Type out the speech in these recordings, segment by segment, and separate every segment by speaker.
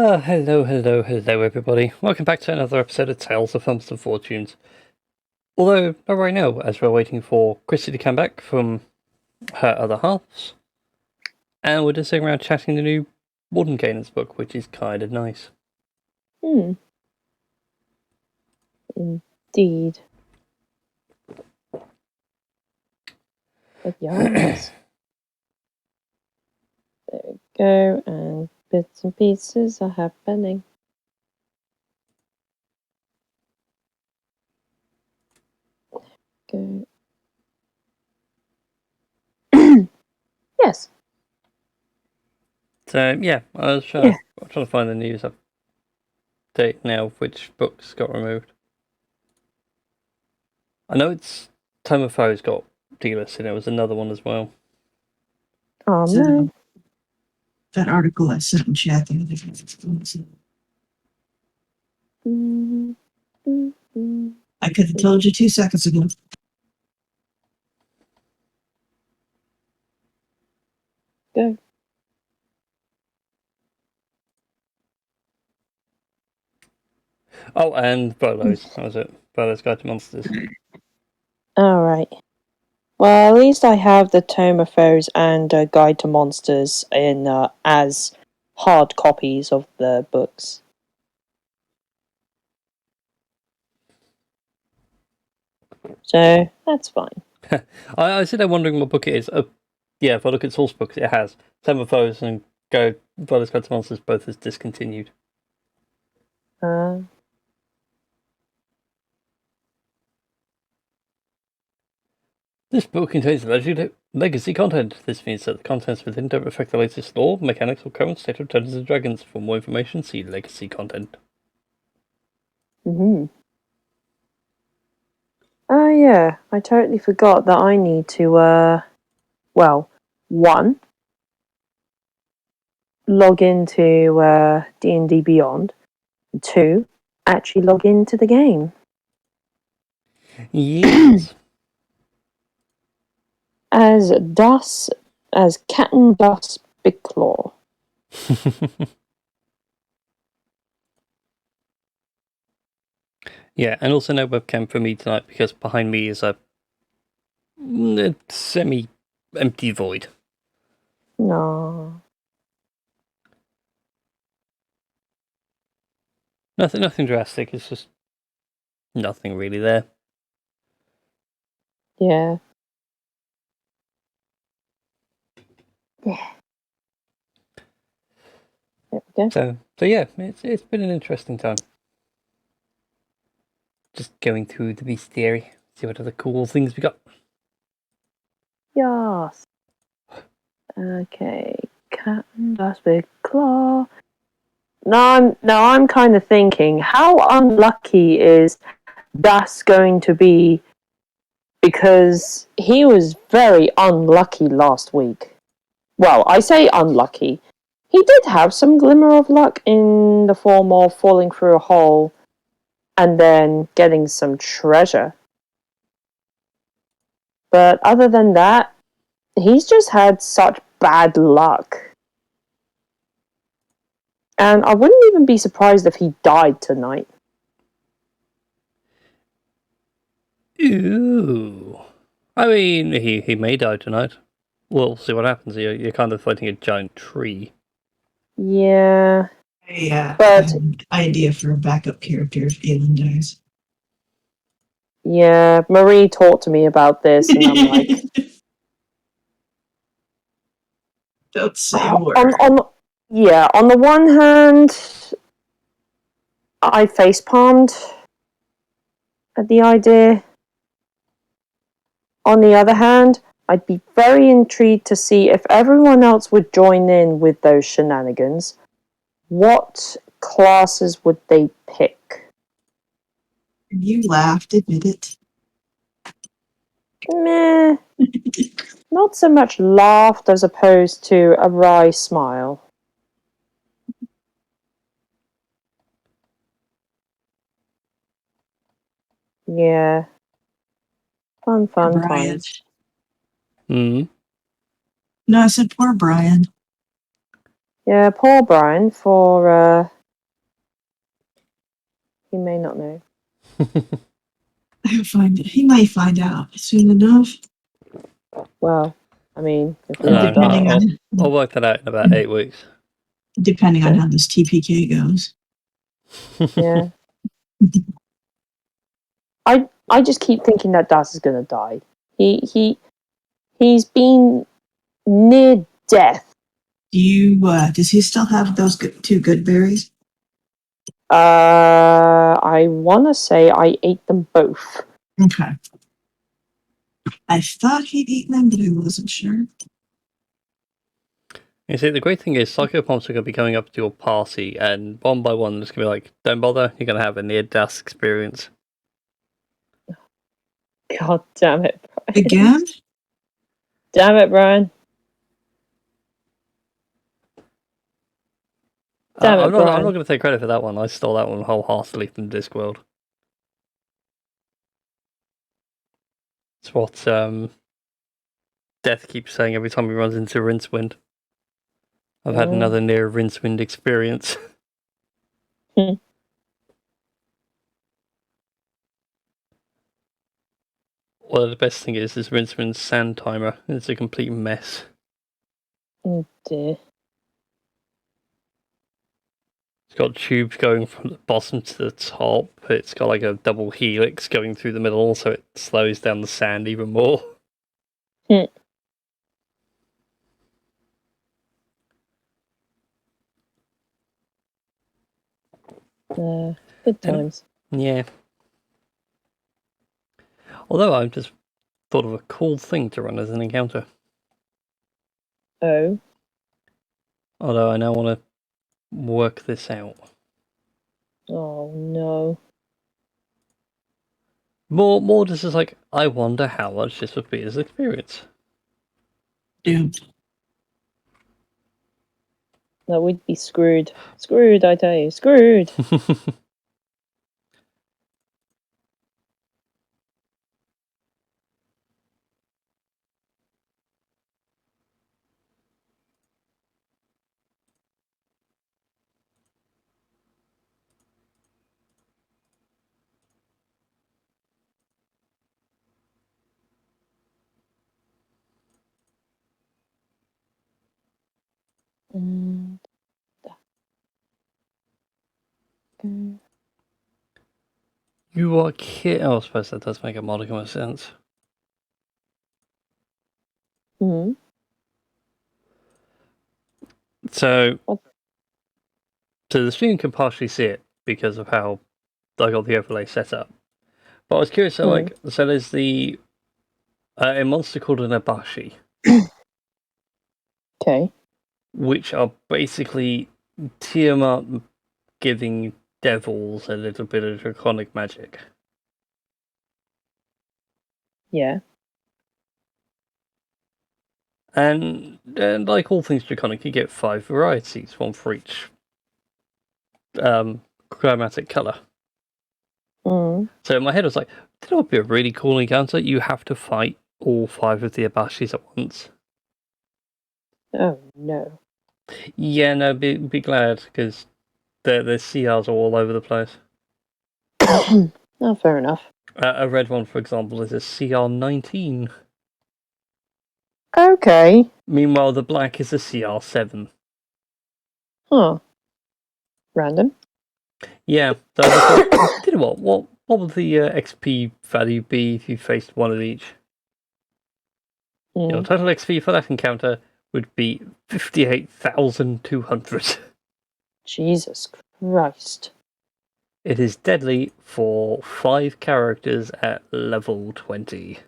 Speaker 1: Hello everybody. Welcome back to another episode of Tales of Fumbles and Fortunes. Although, not right now, as we're waiting for Chrissy to come back from her other halves. And we're just sitting around chatting the new Mordenkainen's book, which is kind of nice.
Speaker 2: Indeed. But yes. There we go, and bits and pieces are happening. Go. Yes.
Speaker 1: So, yeah, I was trying to find the news update now of which books got removed. I know it's Tome of Foes got delisted, there was another one as well.
Speaker 2: Oh,
Speaker 3: So,
Speaker 2: no.
Speaker 3: that article I sent in chat the other day. I could have told you 2 seconds ago.
Speaker 2: Go.
Speaker 1: Oh, and Bolos, that was it. Bolos Guide to Monsters.
Speaker 2: Alright. Well, at least I have the Tome of Foes and Guide to Monsters in as hard copies of the books. So, that's fine.
Speaker 1: I sit there wondering what book it is. Yeah, if I look at source books, it has Tome of Foes and Bolos Guide to Monsters both as discontinued. This book contains legacy content. This means that the contents within don't reflect the latest lore, mechanics, or current state of Dungeons & Dragons. For more information, see legacy content.
Speaker 2: Oh yeah, I totally forgot that I need to, one, log into D&D Beyond, and 2, actually log into the game.
Speaker 1: Yes.
Speaker 2: As Captain Das Big Claw.
Speaker 1: Yeah, and also no webcam for me tonight because behind me is a semi-empty void.
Speaker 2: No.
Speaker 1: Nothing drastic. It's just nothing really there.
Speaker 2: Yeah. Yeah. There we go.
Speaker 1: So yeah, it's been an interesting time. Just going through the bestiary, see what other cool things we got.
Speaker 2: Yes. Okay, Captain Das Big Claw. Now I'm kind of thinking, how unlucky is Das going to be? Because he was very unlucky last week. Well, I say unlucky. He did have some glimmer of luck in the form of falling through a hole and then getting some treasure. But other than that, he's just had such bad luck. And I wouldn't even be surprised if he died tonight.
Speaker 1: Ooh. I mean, he may die tonight. We'll see what happens. You're kind of fighting a giant tree.
Speaker 2: Yeah.
Speaker 3: Yeah,
Speaker 2: But
Speaker 3: an idea for a backup character if Galen dies.
Speaker 2: yeah, Marie talked to me about this, and I'm like,
Speaker 3: don't say a word.
Speaker 2: On the one hand, I facepalmed at the idea. On the other hand, I'd be very intrigued to see if everyone else would join in with those shenanigans. What classes would they pick?
Speaker 3: You laughed, admit it.
Speaker 2: Meh. Not so much laughed as opposed to a wry smile. Yeah. Fun
Speaker 3: Brian.
Speaker 2: times.
Speaker 1: Hmm.
Speaker 3: No, I said poor Brian.
Speaker 2: Yeah, poor Brian for He may not know.
Speaker 3: He'll find it. He might find out soon enough.
Speaker 2: Well, I mean, if we
Speaker 1: No,
Speaker 2: all die.
Speaker 3: Depending on
Speaker 1: I'll work that out in about 8 weeks.
Speaker 3: depending on how this TPK goes.
Speaker 2: Yeah. I just keep thinking that Das is gonna die. He's been near death.
Speaker 3: Do you? Does he still have those two good berries?
Speaker 2: I wanna say I ate them both.
Speaker 3: Okay. I thought he'd eaten them, but I wasn't sure.
Speaker 1: You see, the great thing is, psychopomps are going to be coming up to your party, and one by one, it's going to be like, don't bother, you're going to have a near-death experience.
Speaker 2: God damn it, Brian.
Speaker 3: Again?
Speaker 2: Damn it, Brian. Damn it,
Speaker 1: I'm not
Speaker 2: Brian.
Speaker 1: going to take credit for that one. I stole that one wholeheartedly from Discworld. It's what Death keeps saying every time he runs into Rincewind. I've had another near Rincewind experience.
Speaker 2: Hmm.
Speaker 1: Well, the best thing is Rincewind's sand timer. It's a complete mess.
Speaker 2: Oh dear.
Speaker 1: It's got tubes going from the bottom to the top. It's got like a double helix going through the middle, so it slows down the sand even more.
Speaker 2: Good times.
Speaker 1: Yeah. Although I just thought of a cool thing to run as an encounter.
Speaker 2: Oh.
Speaker 1: Although I now want to work this out.
Speaker 2: Oh no.
Speaker 1: More just as like, I wonder how much this would be as experience.
Speaker 3: Doomed.
Speaker 2: No, we'd be screwed. Screwed, I tell you. Screwed. And that.
Speaker 1: You are kidding. Oh, I suppose that does make a modicum of sense.
Speaker 2: Hmm.
Speaker 1: So,
Speaker 2: What?
Speaker 1: so the stream can partially see it because of how I got the overlay set up. But I was curious, so like, so there's the a monster called an Abashi,
Speaker 2: Okay.
Speaker 1: which are basically Tiamat giving devils a little bit of draconic magic.
Speaker 2: Yeah.
Speaker 1: And like all things draconic, you get 5 varieties, one for each chromatic colour.
Speaker 2: Mm.
Speaker 1: So in my head, I was like, that would be a really cool encounter. You have to fight all 5 of the Abashis at once.
Speaker 2: Oh no.
Speaker 1: Yeah, no, be glad, because the CRs are all over the place.
Speaker 2: Oh, fair enough.
Speaker 1: A red one, for example, is a CR 19.
Speaker 2: Okay.
Speaker 1: Meanwhile, the black is a CR 7.
Speaker 2: Huh. Random.
Speaker 1: Yeah, so I just thought, you know what would the XP value be if you faced one of each? Your total XP for that encounter would be 58,200.
Speaker 2: Jesus Christ.
Speaker 1: It is deadly for 5 characters at level 20.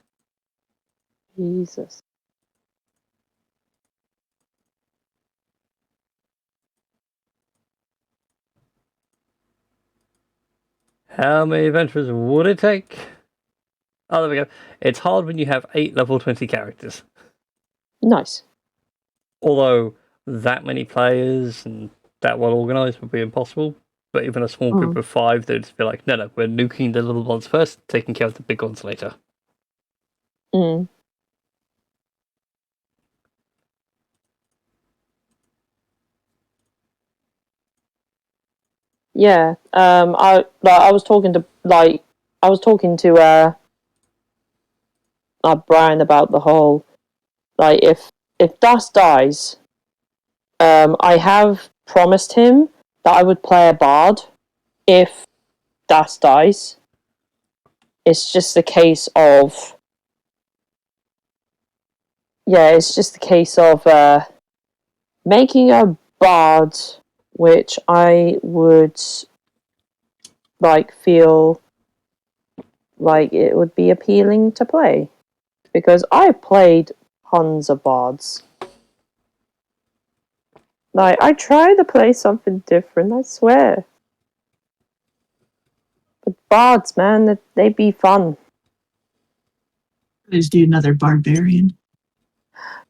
Speaker 2: Jesus.
Speaker 1: How many adventures would it take? Oh, there we go. It's hard when you have 8 level 20 characters.
Speaker 2: Nice.
Speaker 1: Although that many players and that well organised would be impossible. But even a small group of 5, they'd just be like, no, we're nuking the little ones first, taking care of the big ones later.
Speaker 2: Mm. Yeah. I was talking to Brian about the whole, like, if Dust dies, I have promised him that I would play a bard if Dust dies. It's just a case of making a bard which I would like feel like it would be appealing to play, because I've played tons of bards. Like, I try to play something different, I swear. But bards, man, they be fun.
Speaker 3: Let's do another barbarian.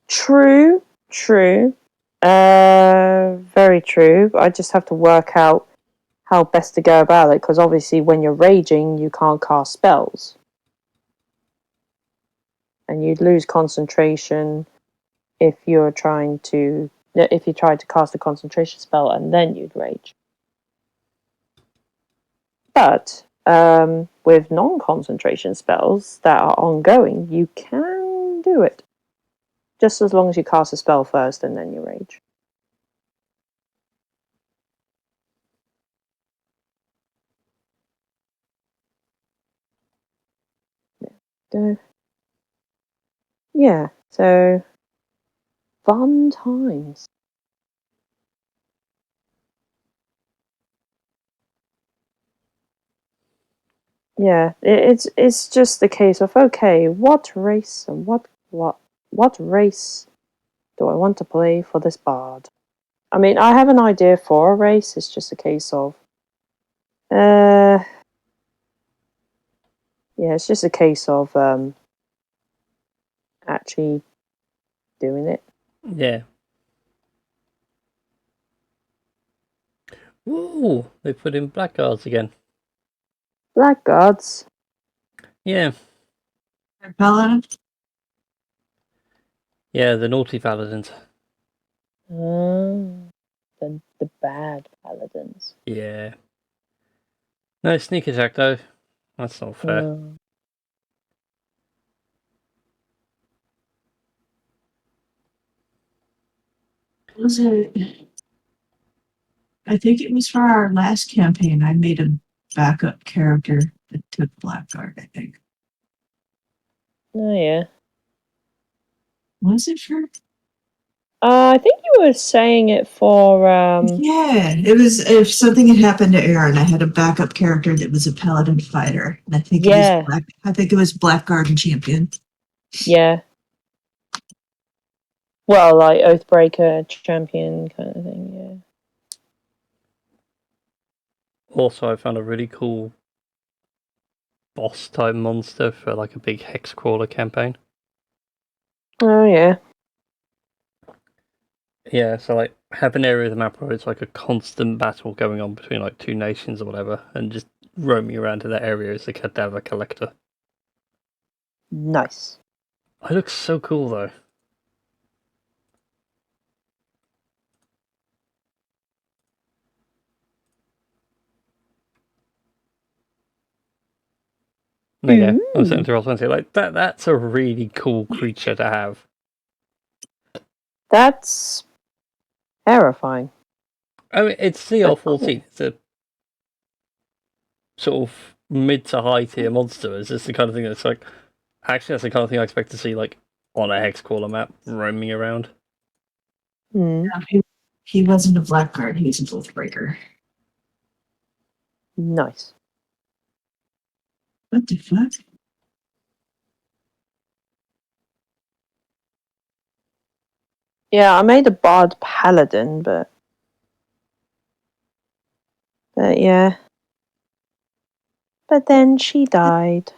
Speaker 2: True. Very true. I just have to work out how best to go about it, because obviously when you're raging, you can't cast spells. And you'd lose concentration if you tried to cast a concentration spell and then you'd rage. But with non-concentration spells that are ongoing, you can do it. Just as long as you cast a spell first and then you rage. Yeah, so fun times. Yeah, it's just the case of, okay, what race and what race do I want to play for this bard? I mean, I have an idea for a race. It's just a case of, yeah, it's just a case of actually doing it.
Speaker 1: Yeah. Ooh, they put in blackguards again.
Speaker 2: Blackguards.
Speaker 1: Yeah.
Speaker 3: Paladin?
Speaker 1: Yeah, the naughty paladins.
Speaker 2: The bad paladins.
Speaker 1: Yeah. No sneak attack though. That's not fair.
Speaker 3: Was it? I think it was for our last campaign. I made a backup character that took Blackguard, I think.
Speaker 2: Oh yeah.
Speaker 3: Was it for?
Speaker 2: I think you were saying it for
Speaker 3: Yeah, it was. If something had happened to Aaron, I had a backup character that was a paladin fighter, and I think it was
Speaker 2: yeah.
Speaker 3: I think it was Blackguard and Champion.
Speaker 2: Yeah. Well, like Oathbreaker, champion kind of thing, yeah.
Speaker 1: Also, I found a really cool boss type monster for like a big hex crawler campaign.
Speaker 2: Oh yeah.
Speaker 1: Yeah, so like have an area of the map where it's like a constant battle going on between like two nations or whatever, and just roaming around to that area as a cadaver collector.
Speaker 2: Nice.
Speaker 1: It looks so cool though. There you go. I'm saying to Ross Wednesday, like that's a really cool creature to have.
Speaker 2: That's terrifying.
Speaker 1: I mean, it's CR14. It's a sort of mid to high tier monster. It's just the kind of thing that's like, actually, that's the kind of thing I expect to see like on a hex crawler map roaming around.
Speaker 2: Mm.
Speaker 3: He wasn't a Blackguard. He was a Oathbreaker.
Speaker 2: Nice.
Speaker 3: What the fuck?
Speaker 2: Yeah, I made a bard paladin, but yeah. But then she died.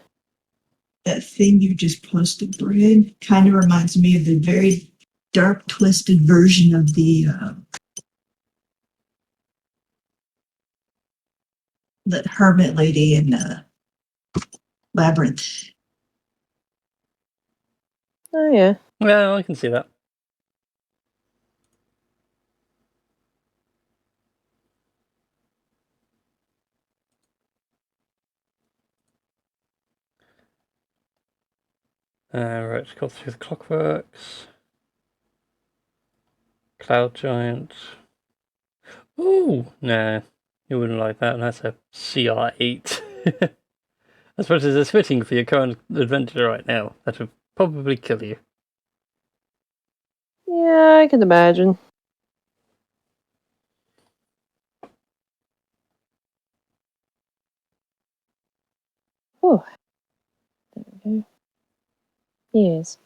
Speaker 3: That thing you just posted, Brian, kind of reminds me of the very dark, twisted version of the hermit lady in Labyrinth.
Speaker 2: Oh yeah.
Speaker 1: Well, I can see that. Right, let's go through the clockworks. Cloud Giant. Ooh, nah. You wouldn't like that. That's a CR8. As much as it's fitting for your current adventure right now, that would probably kill you.
Speaker 2: Yeah, I can imagine. Oh, there we go. Yes.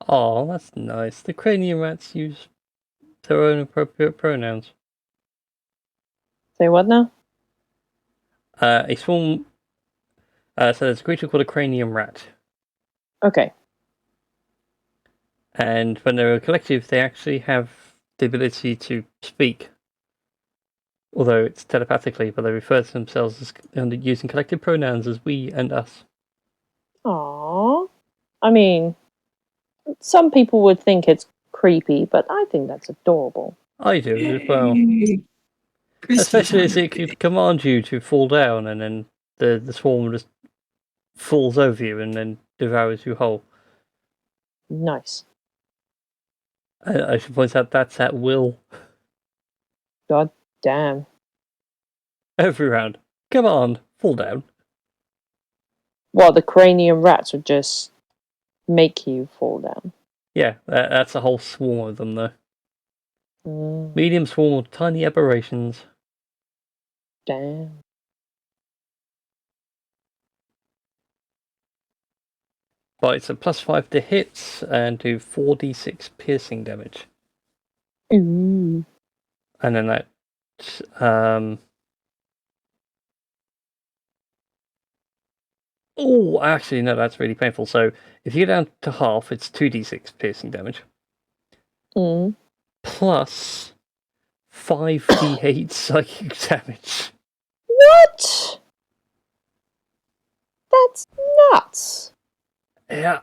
Speaker 1: Oh, that's nice. The cranium rats use their own appropriate pronouns.
Speaker 2: Say what now?
Speaker 1: A swarm. So there's a creature called a cranium rat,
Speaker 2: Okay.
Speaker 1: and when they're a collective, they actually have the ability to speak. Although it's telepathically, but they refer to themselves as using collective pronouns as we and us.
Speaker 2: Aww. I mean, some people would think it's creepy, but I think that's adorable.
Speaker 1: I do as well.
Speaker 3: Yay. Christy's
Speaker 1: Especially
Speaker 3: on
Speaker 1: as
Speaker 3: her
Speaker 1: it
Speaker 3: way.
Speaker 1: could command you to fall down, and then the swarm just falls over you and then devours you whole.
Speaker 2: Nice.
Speaker 1: I should point out that's at will.
Speaker 2: God damn.
Speaker 1: Every round. Command, fall down.
Speaker 2: Well, the cranium rats would just make you fall down.
Speaker 1: Yeah, that's a whole swarm of them, though.
Speaker 2: Mm,
Speaker 1: Medium swarm of tiny aberrations.
Speaker 2: damn.
Speaker 1: But it's a +5 to hits and do 4d6 piercing damage.
Speaker 2: Ooh.
Speaker 1: And then that. Oh, actually, no, that's really painful. So if you get down to half, it's 2d6 piercing damage.
Speaker 2: Mm.
Speaker 1: Plus 5d8 psychic damage.
Speaker 2: What? That's nuts.
Speaker 1: Yeah.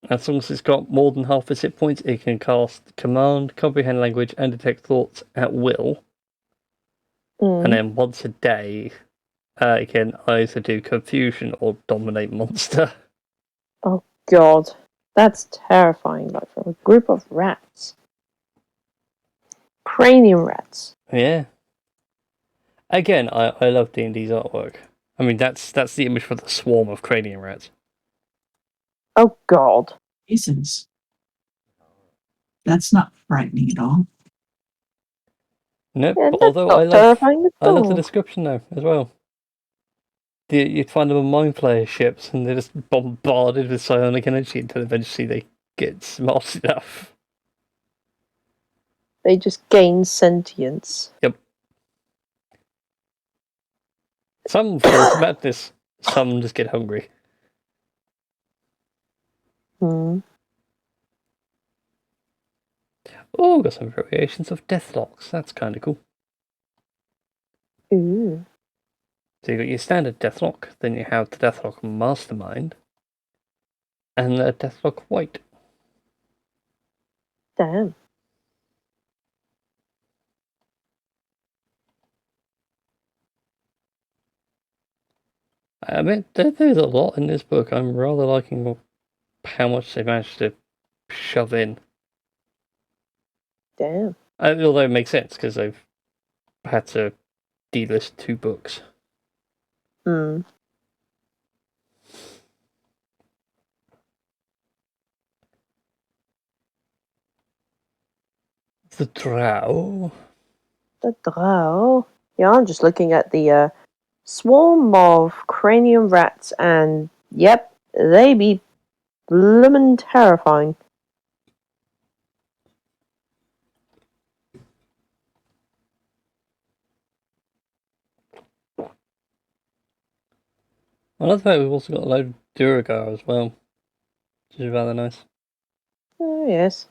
Speaker 1: As long as it's got more than half its hit points, it can cast Command, Comprehend Language, and Detect Thoughts at will.
Speaker 2: Mm.
Speaker 1: And then once a day, it can either do Confusion or Dominate Monster.
Speaker 2: Oh, God. That's terrifying, like from a group of rats. Cranium rats.
Speaker 1: Yeah. Again, I love D&D's artwork. I mean, that's the image for the swarm of cranium rats.
Speaker 2: Oh, God.
Speaker 3: Jesus. That's not frightening at all.
Speaker 1: Nope.
Speaker 2: Yeah, that's
Speaker 1: Although
Speaker 2: not terrifying at
Speaker 1: I love the
Speaker 2: all.
Speaker 1: description though as well. You'd find them on Mind Flayer ships, and they're just bombarded with psionic energy until eventually they get smart enough.
Speaker 2: They just gain sentience.
Speaker 1: Yep. Some fall to madness. Some just get hungry.
Speaker 2: Hmm.
Speaker 1: Oh, got some variations of Deathlocks. That's kind of cool.
Speaker 2: Ooh.
Speaker 1: So you got your standard Deathlock, then you have the Deathlock Mastermind, and the Deathlock White.
Speaker 2: Damn.
Speaker 1: I admit, there's a lot in this book. I'm rather liking how much they managed to shove in.
Speaker 2: Damn.
Speaker 1: Although it makes sense, because they've had to delist 2 books.
Speaker 2: Hmm.
Speaker 1: The Drow.
Speaker 2: The drow. Yeah, I'm just looking at the swarm of cranium rats, and yep, they be bloomin' terrifying.
Speaker 1: I love that we've also got a load of Duragar as well, which is rather nice.
Speaker 2: Oh, yes.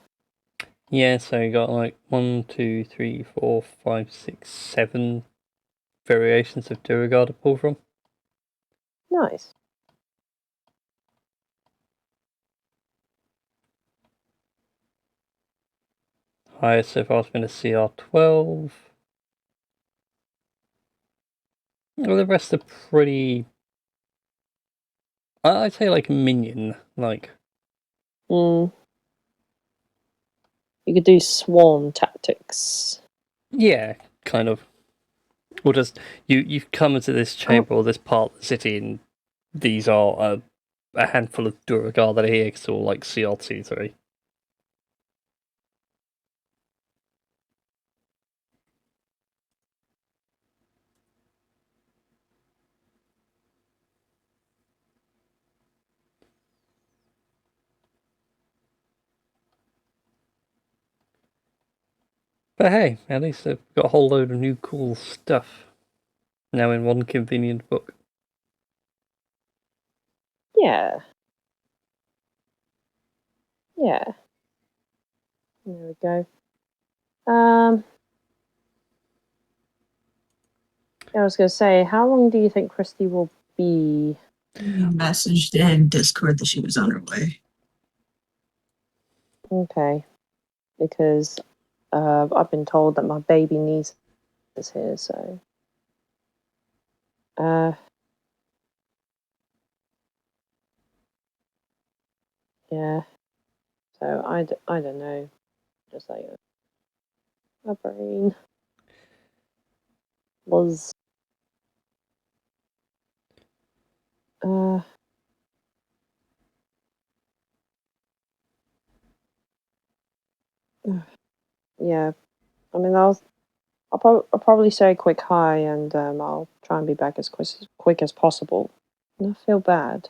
Speaker 1: Yeah, so you got like 1, 2, 3, 4, 5, 6, 7 variations of Duragar to pull from.
Speaker 2: Nice.
Speaker 1: Highest so far has been a CR12. Well, the rest are pretty. I'd say like minion, like.
Speaker 2: You could do swarm tactics.
Speaker 1: Yeah, kind of. Or just you've come into this chamber or this part of the city, and these are a handful of Duragar that are here, so like CR2-3. But hey, at least they've got a whole load of new cool stuff now in one convenient book.
Speaker 2: Yeah. Yeah. There we go. I was going to say, how long do you think Christy will be?
Speaker 3: Messaged in Discord that she was on her way.
Speaker 2: Okay. Because I've been told that my baby niece is here, so. Yeah. So I don't know. Just like my brain was. Yeah. I mean, I'll probably say a quick hi, and I'll try and be back as quick as possible. And I feel bad.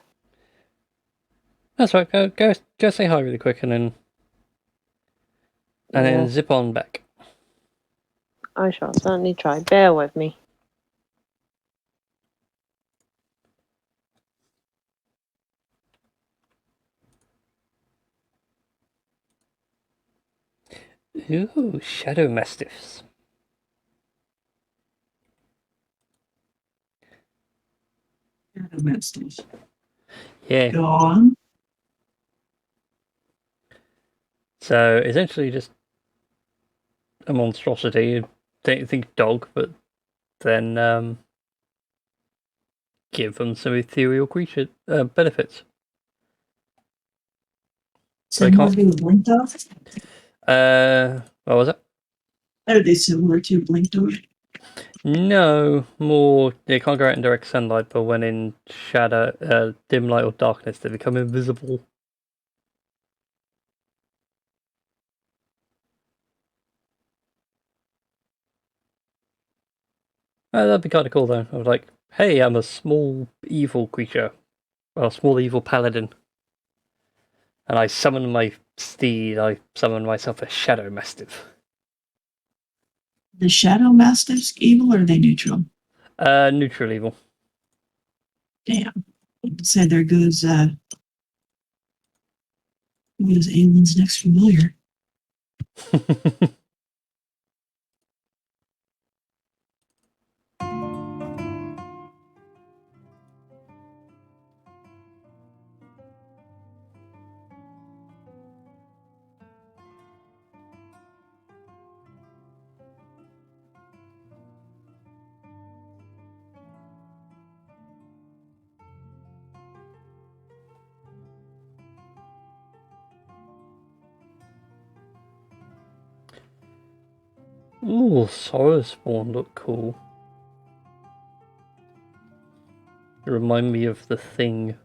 Speaker 1: That's right. Go say hi really quick, and then zip on back.
Speaker 2: I shall certainly try. Bear with me.
Speaker 1: Ooh, Shadow Mastiffs. Yeah.
Speaker 3: Go on.
Speaker 1: So essentially, just a monstrosity. You think dog, but then give them some ethereal creature benefits.
Speaker 3: So more being blinked off?
Speaker 1: What was it?
Speaker 3: Are they similar to blinked off?
Speaker 1: No, more they can't go out in direct sunlight, but when in shadow, dim light or darkness, they become invisible. That'd be kind of cool, though. I was like, hey, I'm a small evil creature, well, small evil paladin, and I summon my steed. I summon myself a shadow mastiff.
Speaker 3: The Shadow Mastiffs evil or are they neutral?
Speaker 1: Neutral evil.
Speaker 3: Damn. So there goes Aelin's next familiar.
Speaker 1: Ooh, Sorrow Spawn look cool. They remind me of the Thing.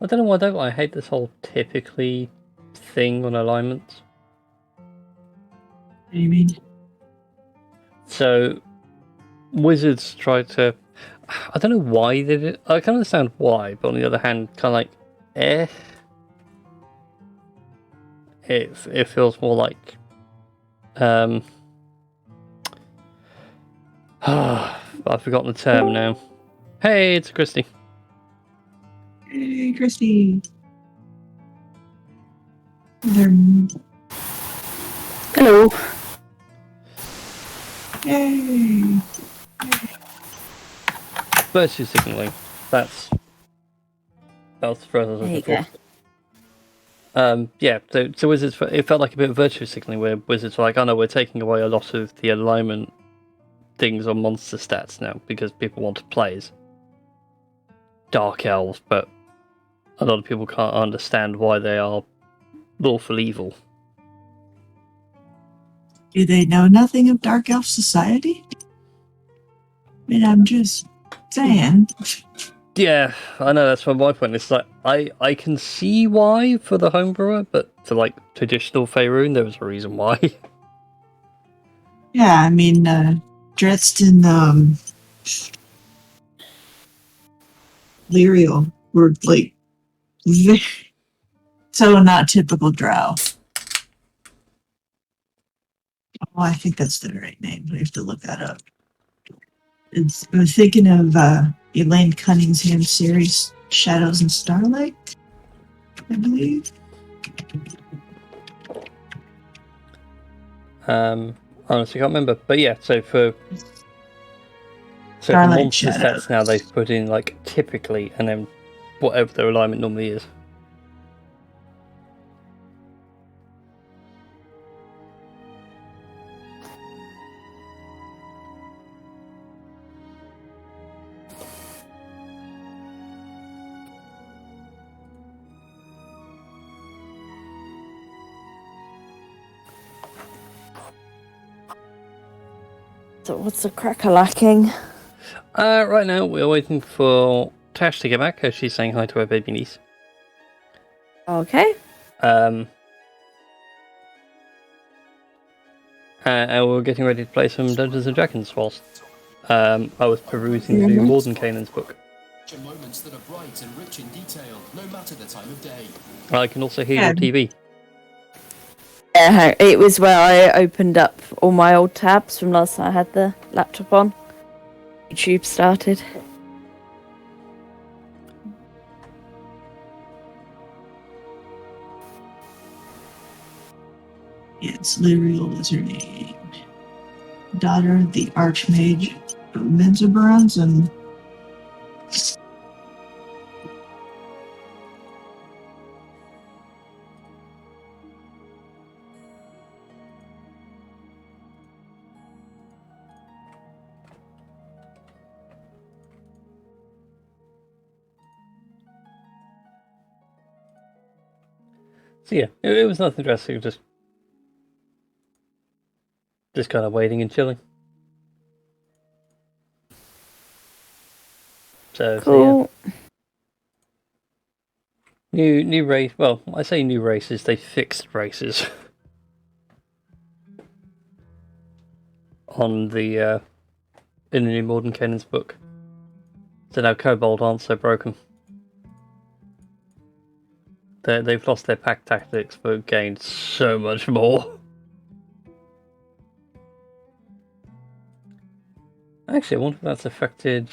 Speaker 1: I don't know why though. I hate this whole typically thing on alignments.
Speaker 3: What do you mean?
Speaker 1: So, wizards try to. I don't know why they did. I can understand why, but on the other hand, kind of like, eh. It feels more like, I've forgotten the term now. Hey, it's Christy.
Speaker 3: Hey, Christy.
Speaker 2: Hello.
Speaker 3: Yay.
Speaker 1: Virtue signaling. That's the phrase I was
Speaker 4: There you
Speaker 1: looking
Speaker 4: go.
Speaker 1: for. Yeah, so Wizards, it felt like a bit of virtue signaling where Wizards were like, oh no, we're taking away a lot of the alignment things on monster stats now because people want to play as Dark Elves, but a lot of people can't understand why they are lawful evil.
Speaker 3: Do they know nothing of Dark Elf society? I mean, I'm just saying.
Speaker 1: Yeah, I know, that's my point. It's like, I can see why for the homebrewer, but for like traditional Faerun, there was a reason why.
Speaker 3: Yeah, I mean, Dresden, Lyriel were like so not typical drow. Oh, I think that's the right name. We have to look that up. I'm thinking of Elaine Cunningham's series, Shadows and Starlight, I believe.
Speaker 1: Honestly, can't remember. But yeah, so for
Speaker 3: Starlight
Speaker 1: monster
Speaker 3: Shadows.
Speaker 1: stats now, they've put in like typically, and then whatever their alignment normally is.
Speaker 4: So what's the cracker lacking?
Speaker 1: Right now, we're waiting for Tash to get back, as she's saying hi to her baby niece.
Speaker 4: Okay.
Speaker 1: And we're getting ready to play some Dungeons and Dragons whilst I was perusing the new Warden Canaan's book.
Speaker 5: Moments that are bright and rich in detail, no matter the time of day.
Speaker 1: I can also hear your TV.
Speaker 4: Yeah, it was where I opened up all my old tabs from last time I had the laptop on. YouTube started.
Speaker 3: Yes, Lyriel was her name. Daughter of the Archmage of Menzoberons and
Speaker 1: So yeah, it was nothing drastic, just kind of waiting and chilling. So
Speaker 4: Cool.
Speaker 1: yeah. New race. Well, I say new races. They fixed races on the in the new Modern Canaan's book. So now Kobold aren't so broken. They've lost their pack tactics, but gained so much more. Actually, I wonder if that's affected.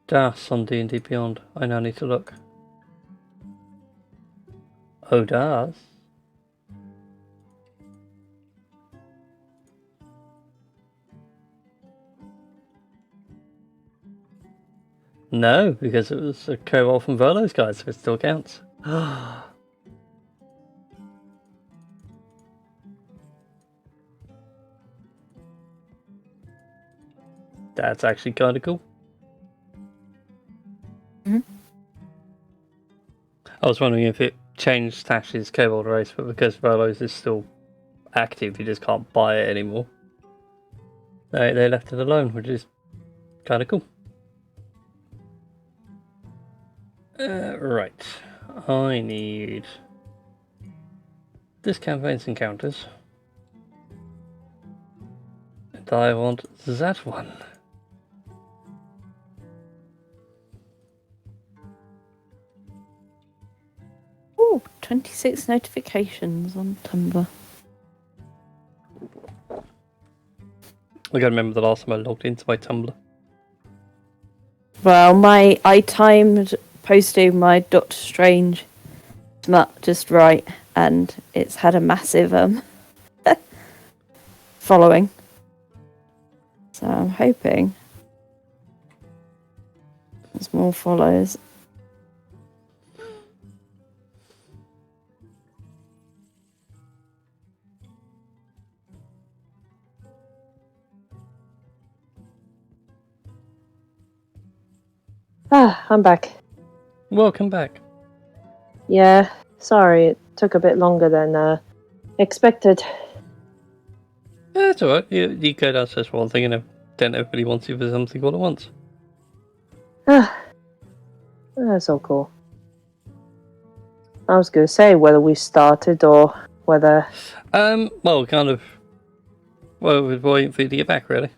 Speaker 1: Das on D&D Beyond. I now need to look. Oh, Das? No, because it was a Kobold from Verlo's guide, so it still counts. That's actually kind of cool. I was wondering if it changed Tash's Kobold race, but because Verlo's is still active, you just can't buy it anymore. They left it alone, which is kind of cool. Right. I need this campaign's encounters. And I want that one.
Speaker 4: Ooh, 26 notifications on Tumblr.
Speaker 1: I gotta remember the last time I logged into my Tumblr.
Speaker 4: Well, I timed posting my Doctor Strange smut just right, and it's had a massive following. So I'm hoping there's more follows.
Speaker 2: I'm back.
Speaker 1: Welcome back.
Speaker 2: Yeah, sorry, it took a bit longer than expected.
Speaker 1: Yeah, it's alright. You go downstairs for one thing and then everybody wants you for something all at once.
Speaker 2: That's all cool. I was going to say whether we started or whether...
Speaker 1: Well, kind of. Well, we're waiting for you to get back, really.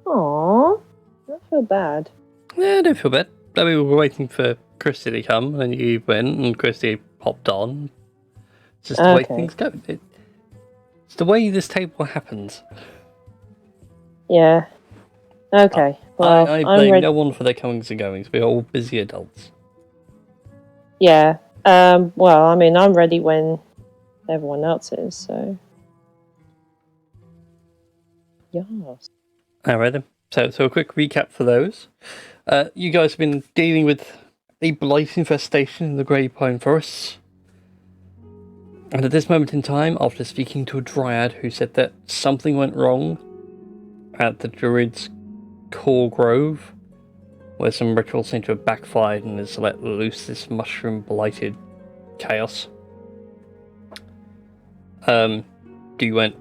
Speaker 2: Aww, I feel bad.
Speaker 1: Yeah, don't feel bad. I mean, we were waiting for Christy to come, and then you went, and Christy hopped on. It's just the way things go. It's the way this table happens.
Speaker 2: Yeah. Okay, well,
Speaker 1: I
Speaker 2: I'm
Speaker 1: blame
Speaker 2: ready.
Speaker 1: no one for their comings and goings. We're all busy adults.
Speaker 2: Yeah. Well, I mean, I'm ready when everyone else is, so... Yes.
Speaker 1: Alright then. So a quick recap for those. You guys have been dealing with a blight infestation in the Grey Pine Forests. And at this moment in time, after speaking to a dryad who said that something went wrong at the Druid's core grove, where some rituals seem to have backfired and has let loose this mushroom-blighted chaos, you went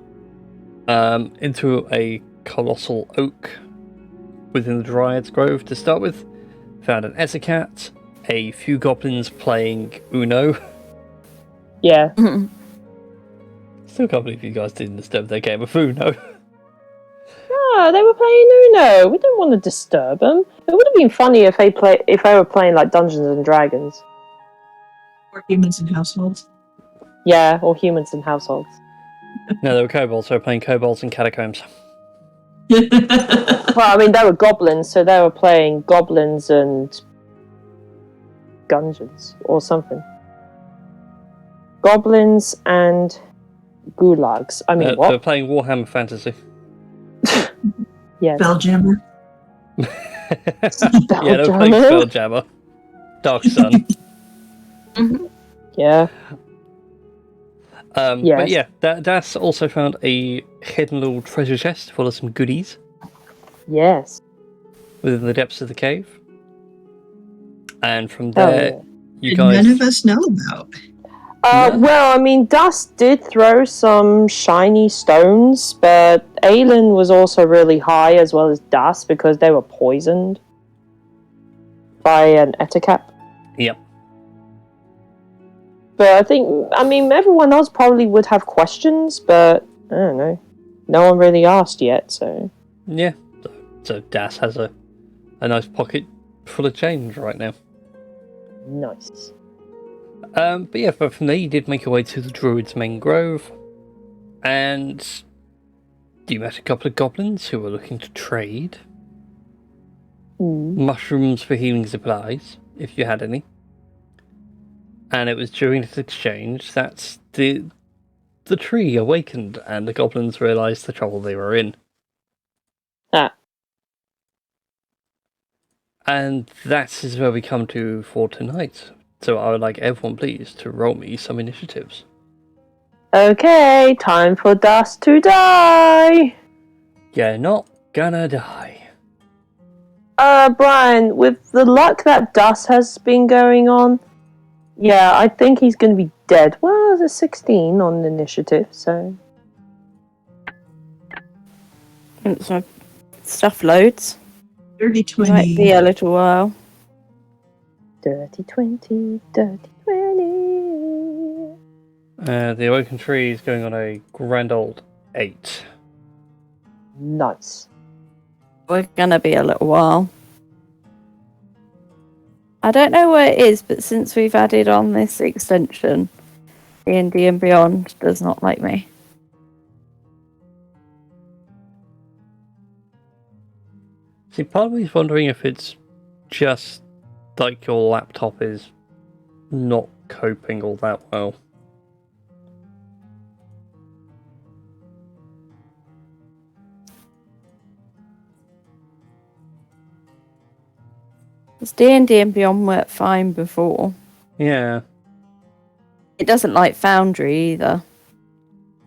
Speaker 1: into a colossal oak within the Dryad's Grove to start with, found an Essicat, a few goblins playing Uno.
Speaker 2: Yeah.
Speaker 1: Still can't believe you guys didn't disturb their game of Uno.
Speaker 2: Ah, they were playing Uno. We don't want to disturb them. It would have been funny if they were playing like Dungeons and Dragons.
Speaker 3: Or humans in households.
Speaker 2: Yeah, or humans in households.
Speaker 1: No, they were kobolds, so they were playing kobolds and catacombs.
Speaker 2: Well, I mean, they were goblins, so they were playing goblins and dungeons or something. Goblins and gulags. I mean,
Speaker 1: They
Speaker 2: what?
Speaker 1: were playing Warhammer Fantasy.
Speaker 2: Yes.
Speaker 3: Belljammer.
Speaker 1: Yeah, they were playing Spelljammer. Dark Sun.
Speaker 2: Yeah.
Speaker 1: But
Speaker 2: Yes.
Speaker 1: yeah, Das also found a hidden little treasure chest full of some goodies
Speaker 2: Yes.
Speaker 1: within the depths of the cave. And from
Speaker 2: Hell
Speaker 1: there,
Speaker 2: yeah.
Speaker 1: you
Speaker 3: That
Speaker 1: guys...
Speaker 3: none of us know about.
Speaker 1: Yeah.
Speaker 2: Well, I mean, Dust did throw some shiny stones, but Aelin was also really high as well as Dust because they were poisoned by an Etiquette.
Speaker 1: Yep.
Speaker 2: But I mean, everyone else probably would have questions, but I don't know. No one really asked yet, so...
Speaker 1: Yeah. So Das has a nice pocket full of change right now.
Speaker 2: Nice.
Speaker 1: But yeah, but from there you did make your way to the Druid's main grove, and you met a couple of goblins who were looking to trade mushrooms for healing supplies, if you had any. And it was during this exchange that the tree awakened, and the goblins realised the trouble they were in.
Speaker 2: Ah.
Speaker 1: And that is where we come to for tonight. So I would like everyone, please, to roll me some initiatives.
Speaker 2: Okay, time for Dust to die!
Speaker 1: You're not gonna die.
Speaker 2: Brian, with the luck that Dust has been going on, yeah, I think he's going to be dead. Well, there's a 16 on initiative, so...
Speaker 4: So stuff loads.
Speaker 3: 30,
Speaker 4: Might be
Speaker 3: 20.
Speaker 4: a little while.
Speaker 2: Dirty 20, dirty 20.
Speaker 1: The awoken tree is going on a grand old 8.
Speaker 2: Nice.
Speaker 4: We're gonna be a little while. I don't know where it is, but since we've added on this extension, D&D and Beyond does not like me.
Speaker 1: See, part of me is wondering if it's just like your laptop is not coping all that well.
Speaker 4: This D&D and Beyond worked fine before.
Speaker 1: Yeah.
Speaker 4: It doesn't like Foundry either.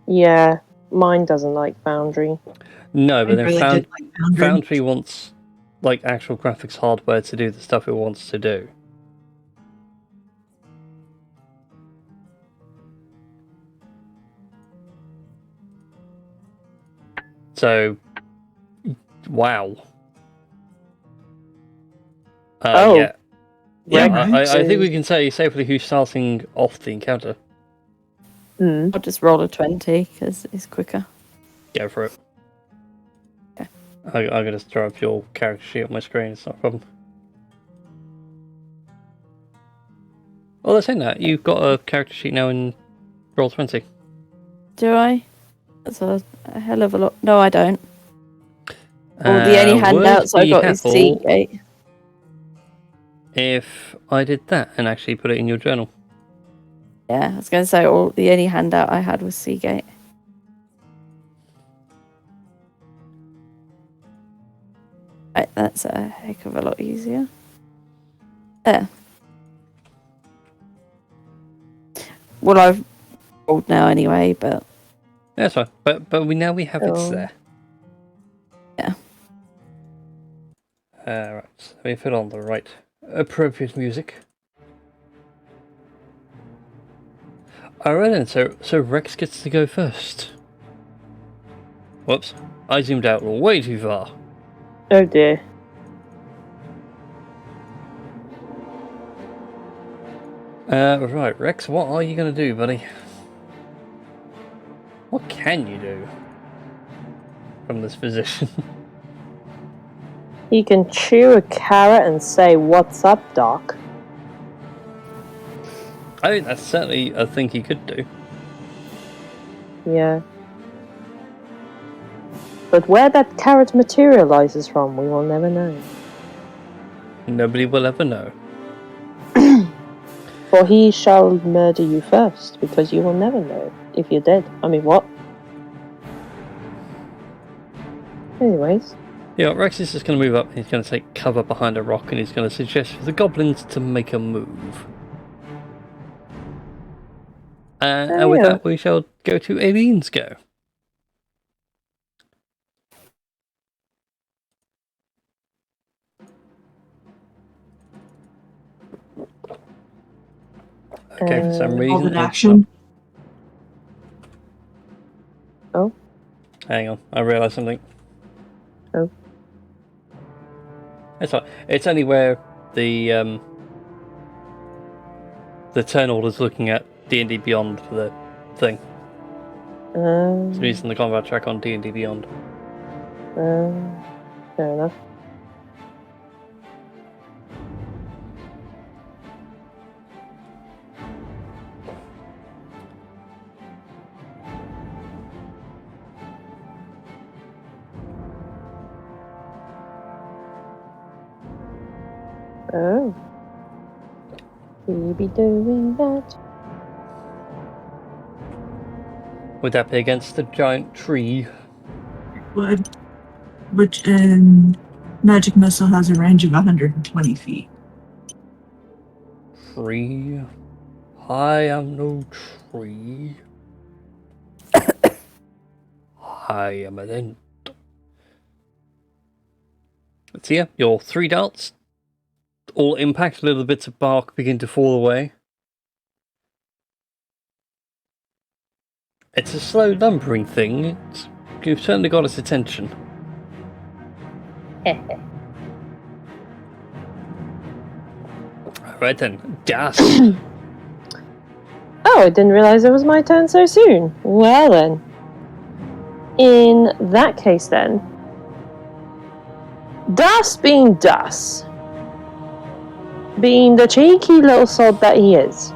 Speaker 2: Yeah, mine doesn't like Foundry.
Speaker 1: No, but
Speaker 3: I
Speaker 1: then
Speaker 3: really did like Foundry.
Speaker 1: Foundry wants like actual graphics hardware to do the stuff it wants to do. So, wow.
Speaker 2: Oh,
Speaker 1: yeah. Yeah,
Speaker 2: Rex
Speaker 1: I think we
Speaker 2: is-
Speaker 1: can say safely who's starting off the encounter.
Speaker 2: Hmm.
Speaker 4: I'll just roll a 20 because it's quicker.
Speaker 1: Go for it.
Speaker 4: Okay.
Speaker 1: I'm going to throw up your character sheet on my screen, it's not a problem. Well, they're saying that. You've got a character sheet now in Roll20.
Speaker 4: Do I? That's a hell of a lot. No, I don't. Well, the only handouts I got is Seagate.
Speaker 1: If I did that and actually put it in your journal.
Speaker 4: Yeah, I was going to say the only handout I had was Seagate. Right, that's a heck of a lot easier. There. Well, I've rolled now anyway, but
Speaker 1: That's fine. But we have it
Speaker 2: Oh.
Speaker 1: there.
Speaker 4: Yeah.
Speaker 1: Right. Let me put on the right appropriate music. Alright then, so Rex gets to go first. Whoops. I zoomed out way too far.
Speaker 2: Oh dear.
Speaker 1: Right, Rex, what are you going to do, buddy? What can you do from this position?
Speaker 2: He can chew a carrot and say, "What's up, Doc?"
Speaker 1: I think that's certainly a thing he could do.
Speaker 2: Yeah. But where that carrot materializes from, we will never know.
Speaker 1: Nobody will ever know.
Speaker 2: For he shall murder you first, because you will never know if you're dead. I mean, what? Anyways.
Speaker 1: Yeah, Rex is just going to move up. He's going to take cover behind a rock and he's going to suggest for the goblins to make a move. And with that, we shall go to Aileen's go. Okay, for some reason.
Speaker 3: Hold an action.
Speaker 2: Oh.
Speaker 1: Hang on, I realised something.
Speaker 2: Oh.
Speaker 1: It's fine. It's only where the turn order's looking at D&D Beyond for the thing. It's using the combat track on D&D Beyond.
Speaker 2: Fair enough. Oh. We be doing that.
Speaker 1: Would that be against the giant tree?
Speaker 3: Would. Which magic missile has a range of 120 feet.
Speaker 1: Tree? I am no tree. I am an ant. Let's see, your 3 darts all impact, little bits of bark begin to fall away. It's a slow lumbering thing. You've certainly got its attention. Alright then, Das.
Speaker 2: Oh, I didn't realize it was my turn so soon. Well then. In that case then, Das being Das, being the cheeky little sod that he is,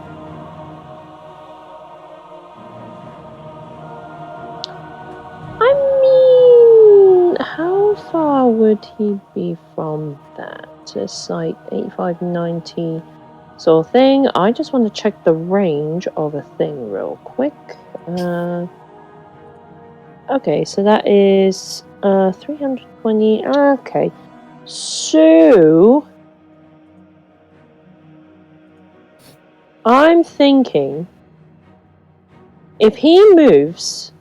Speaker 2: I mean, how far would he be from that? It's like 85, 90 sort of thing. I just want to check the range of a thing real quick. Okay, so that is 320. Okay, so I'm thinking if he moves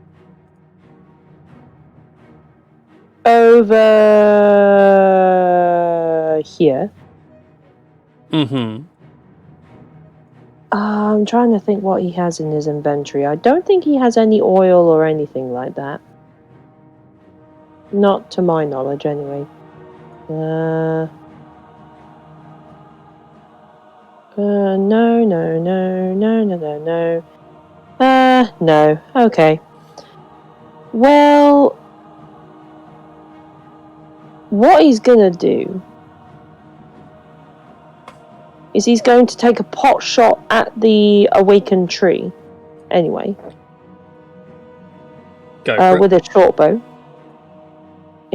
Speaker 2: over here.
Speaker 1: Mm-hmm.
Speaker 2: I'm trying to think what he has in his inventory. I don't think he has any oil or anything like that. Not to my knowledge, anyway. No. No. Okay. Well, what he's gonna do is he's going to take a pot shot at the awakened tree. Anyway.
Speaker 1: Go for it.
Speaker 2: With a short bow.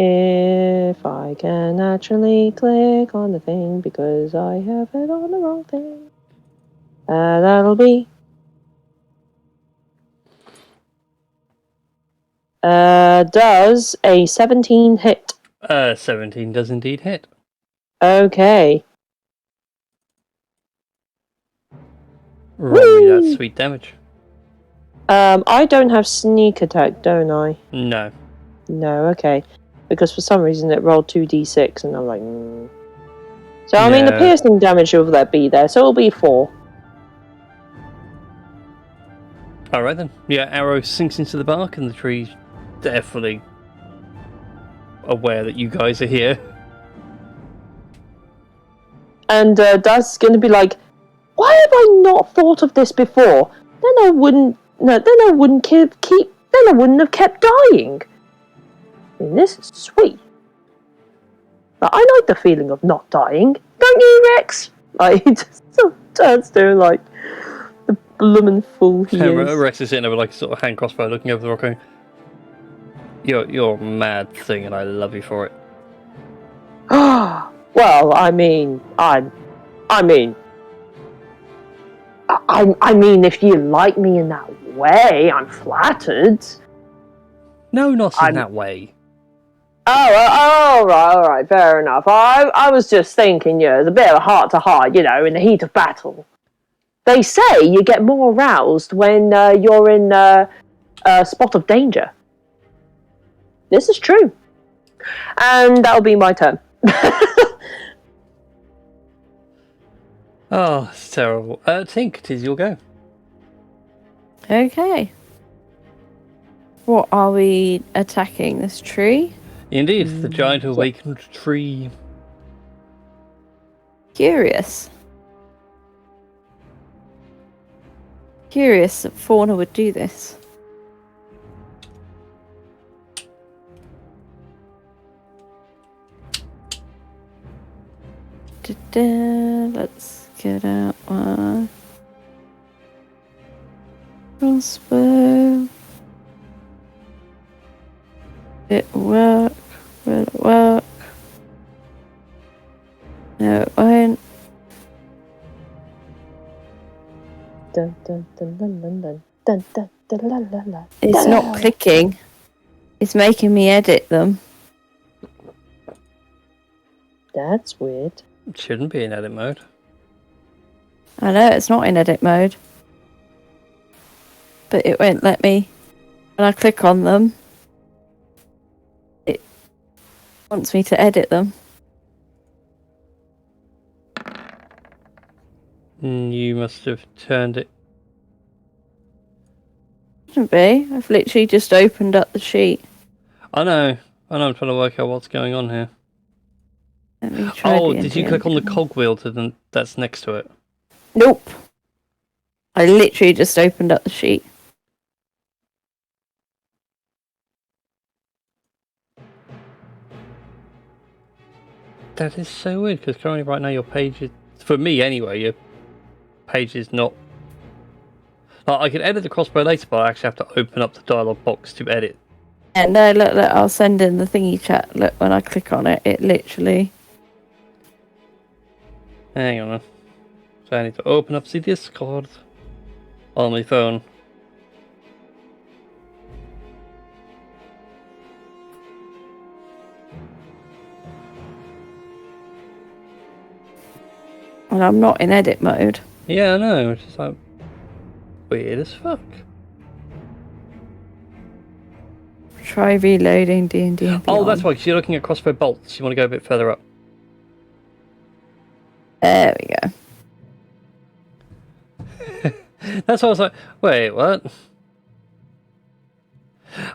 Speaker 2: If I can actually click on the thing because I have it on the wrong thing. That'll be. Does a 17 hit?
Speaker 1: 17 does indeed hit.
Speaker 2: Okay.
Speaker 1: Roll me that sweet damage.
Speaker 2: I don't have sneak attack, don't I?
Speaker 1: No.
Speaker 2: No, okay. Because for some reason it rolled 2d6 and I'm like, So, I mean, the piercing damage will be there, so it'll be 4.
Speaker 1: Alright then. Yeah, arrow sinks into the bark and the tree's definitely aware that you guys are here. And
Speaker 2: Daz's going to be like, why have I not thought of this before? Then I wouldn't have kept dying. I mean, this is sweet. But I like the feeling of not dying. Don't you, Rex? Like, he just turns to like the bloomin' fool he is.
Speaker 1: Rex is sitting there with like a sort of hand crossbow looking over the rock going, You're a mad thing and I love you for it.
Speaker 2: Well, I mean, if you like me in that way, I'm flattered.
Speaker 1: No, not in that way.
Speaker 2: Oh, all right, fair enough. I was just thinking, it's a bit of a heart-to-heart, in the heat of battle. They say you get more aroused when you're in a spot of danger. This is true. And that'll be my turn.
Speaker 1: Oh, it's terrible. Tink, it is your go.
Speaker 4: Okay. What are we attacking? This tree?
Speaker 1: Indeed, the giant awakened tree.
Speaker 4: Curious that Fauna would do this. Let's get out my crossbow. It'll work. Will it work? No, it won't. It's not clicking. It's making me edit them.
Speaker 2: That's weird.
Speaker 1: It shouldn't be in edit mode.
Speaker 4: I know it's not in edit mode. But it won't let me. When I click on them, it wants me to edit them.
Speaker 1: You must have turned it.
Speaker 4: Shouldn't be. I've literally just opened up the sheet.
Speaker 1: I know. I'm trying to work out what's going on here.
Speaker 4: Let me try
Speaker 1: did you click on the cogwheel that's next to it?
Speaker 4: Nope. I literally just opened up the sheet.
Speaker 1: That is so weird, because currently right now your page is... For me anyway, your page is not... Like, I can edit the crossbow later, but I actually have to open up the dialog box to edit.
Speaker 4: And no, look, I'll send in the thingy chat. Look, when I click on it, it literally...
Speaker 1: Hang on. So I need to open up the Discord on my phone.
Speaker 4: And I'm not in edit mode.
Speaker 1: Yeah, I know. It's just like weird as fuck.
Speaker 4: Try reloading D&D and
Speaker 1: Oh,
Speaker 4: Beyond.
Speaker 1: that's why. 'Cause you're looking at crossbow bolts. You want to go a bit further up.
Speaker 4: There we go.
Speaker 1: That's why I was like, wait, what?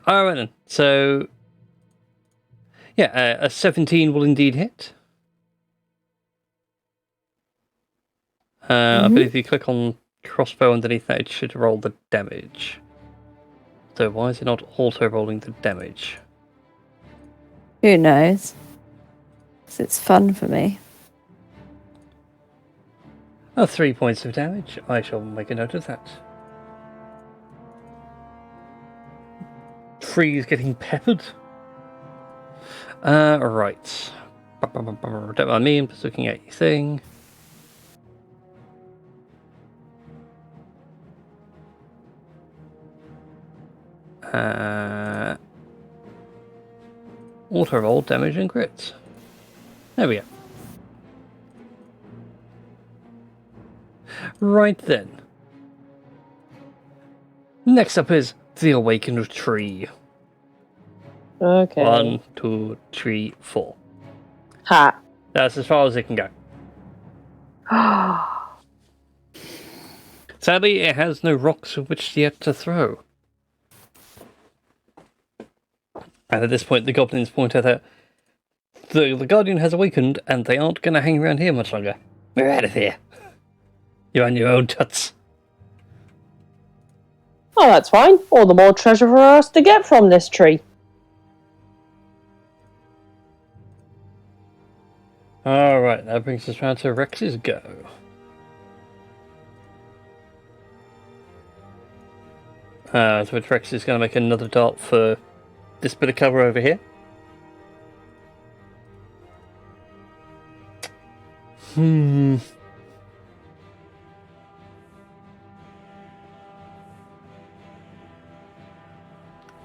Speaker 1: Alright then. So, yeah, a 17 will indeed hit. I believe if you click on crossbow underneath that, it should roll the damage. So why is it not auto-rolling the damage?
Speaker 4: Who knows? 'Cause it's fun for me.
Speaker 1: Oh, 3 points of damage. I shall make a note of that. Tree is getting peppered. Right. Don't mind me, I'm just looking at your thing. Auto roll damage and crits. There we go. Right then. Next up is the Awakened Tree.
Speaker 2: Okay.
Speaker 1: 1, 2, 3, 4.
Speaker 2: Ha.
Speaker 1: That's as far as it can go. Sadly, it has no rocks of which yet to throw. And at this point, the goblins point out that the Guardian has awakened, and they aren't going to hang around here much longer. We're out of here. You're on your own, tuts.
Speaker 2: Oh, that's fine. All the more treasure for us to get from this tree.
Speaker 1: Alright, that brings us round to Rex's go. So Rex is going to make another dart for this bit of cover over here.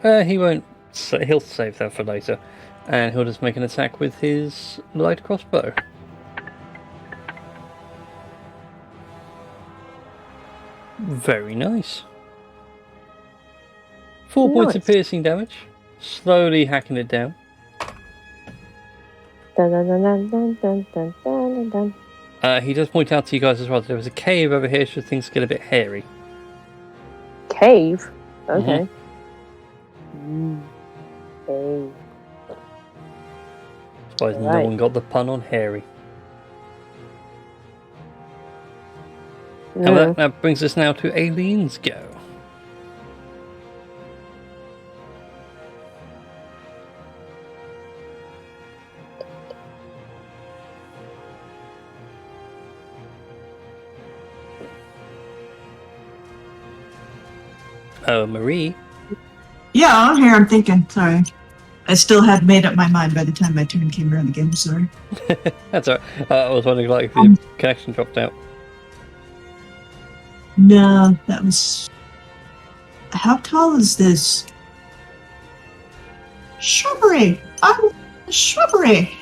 Speaker 1: He won't. He'll save that for later, and he'll just make an attack with his light crossbow. Very nice. 4 points of piercing damage. Slowly hacking it down.
Speaker 2: Dun, dun, dun, dun, dun, dun, dun, dun, dun.
Speaker 1: He does point out to you guys as well that there was a cave over here should things get a bit hairy.
Speaker 2: Cave? Okay. Cave.
Speaker 1: Suppose no
Speaker 2: Right.
Speaker 1: one got the pun on hairy.
Speaker 2: No.
Speaker 1: And that brings us now to Aileen's go. Oh, Marie.
Speaker 3: Yeah, I'm here. I'm thinking. Sorry. I still hadn't made up my mind by the time my turn came around again. Sorry.
Speaker 1: That's alright. I was wondering like if your connection dropped out.
Speaker 3: No, that was. How tall is this? Shrubbery. I'm a shrubbery.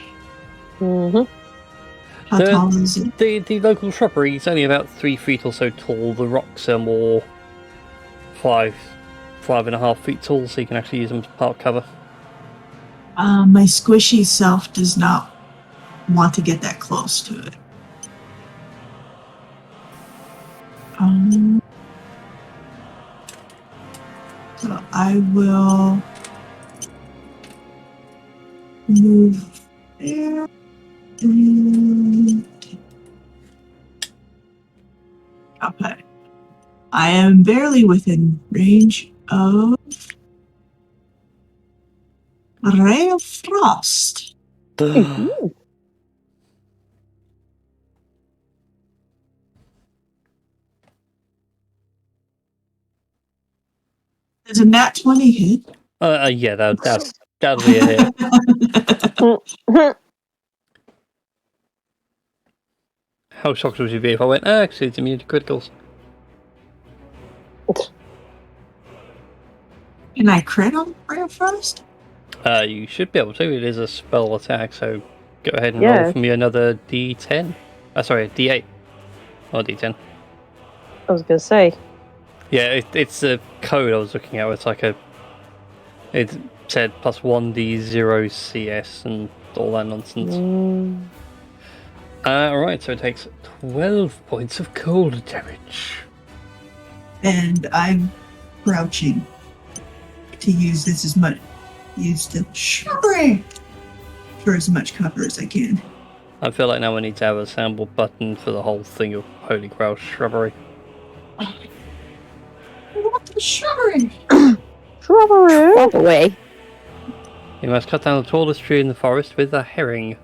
Speaker 2: Mm-hmm.
Speaker 3: How tall is it?
Speaker 1: The local shrubbery is only about 3 feet or so tall. The rocks are more 5.5 feet tall, so you can actually use them as part cover.
Speaker 3: My squishy self does not want to get that close to it. So I will move there. And okay. I am barely within range of Ray of Frost. There's a nat 20 hit.
Speaker 1: Yeah, that'll be a hit. How shocked would you be if I went, actually, it's immune to criticals?
Speaker 3: Can I crit on Ray of Frost?
Speaker 1: You should be able to. It is a spell attack, so go ahead and roll for me another D10. Sorry, D8. Or D10.
Speaker 2: I was going to say.
Speaker 1: Yeah, it's a code I was looking at. It's like it said plus 1d0 CS and all that nonsense. Alright, so it takes 12 points of cold damage.
Speaker 3: And I'm crouching to use the shrubbery for as much cover as I can.
Speaker 1: I feel like now we need to have a sample button for the whole thing of Holy Grail shrubbery.
Speaker 3: I want the shrubbery!
Speaker 2: Shrubbery!
Speaker 1: You must cut down the tallest tree in the forest with a herring.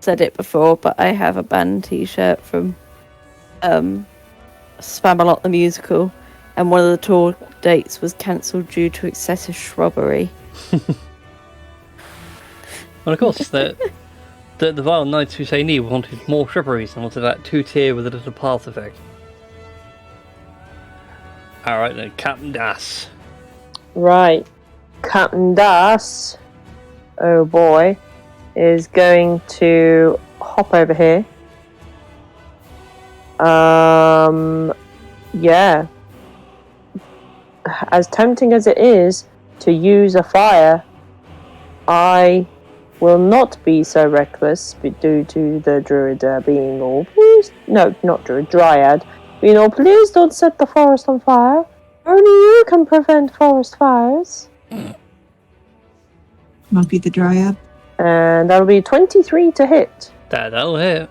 Speaker 4: Said it before, but I have a band T-shirt from Spamalot the musical, and one of the tour dates was cancelled due to excessive shrubbery.
Speaker 1: Well, of course, the Vile Knights who say knee wanted more shrubberies and wanted that 2-tier with a little path effect. Alright then, Captain Das.
Speaker 2: Right. Captain Das, oh boy, is going to hop over here. Yeah. As tempting as it is to use a fire, I will not be so reckless due to the druid being all please. No, not druid, dryad. Being all please don't set the forest on fire. Only you can prevent forest fires.
Speaker 3: Monkey the Dryad.
Speaker 2: And that'll be 23 to hit.
Speaker 1: That'll hit.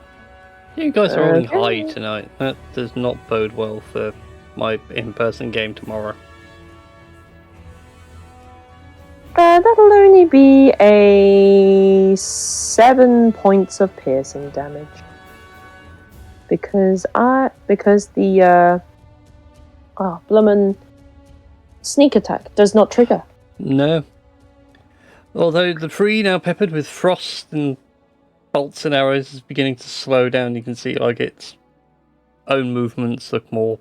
Speaker 1: You guys are rolling
Speaker 2: Okay.
Speaker 1: high tonight. That does not bode well for my in-person game tomorrow.
Speaker 2: That'll only be a 7 points of piercing damage. Because the bloomin' sneak attack does not trigger.
Speaker 1: No. Although the tree now peppered with frost and bolts and arrows is beginning to slow down, you can see like its own movements look more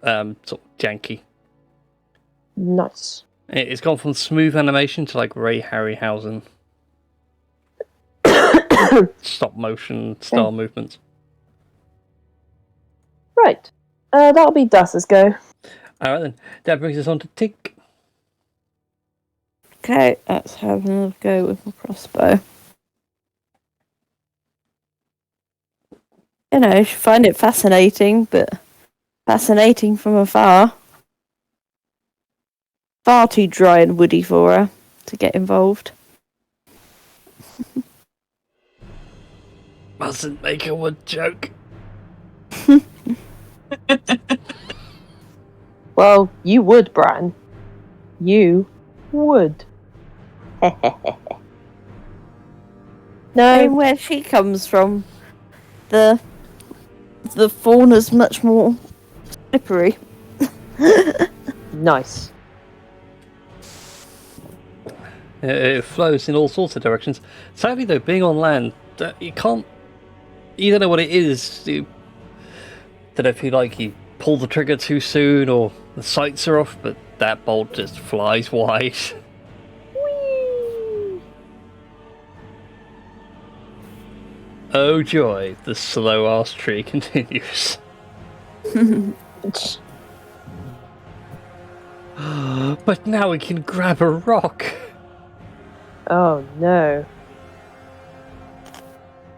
Speaker 1: sort of janky.
Speaker 2: Nice.
Speaker 1: It's gone from smooth animation to like Ray Harryhausen stop motion style movements.
Speaker 2: Right. That'll be Dus's go.
Speaker 1: Alright then, that brings us on to Tick.
Speaker 4: Okay, let's have another go with my crossbow. You know, she find it fascinating, but fascinating from afar. Far too dry and woody for her to get involved.
Speaker 1: Mustn't make a wood joke.
Speaker 2: Well, you would, Bran. You would.
Speaker 4: I
Speaker 2: No,
Speaker 4: mean, where she comes from, the fauna's much more slippery.
Speaker 2: nice.
Speaker 1: It flows in all sorts of directions. Sadly though, being on land, you don't know what it is. You don't know if you pull the trigger too soon or the sights are off, but that bolt just flies wide.
Speaker 2: Whee!
Speaker 1: Oh joy, the slow ass tree continues. But now we can grab a rock.
Speaker 2: Oh no.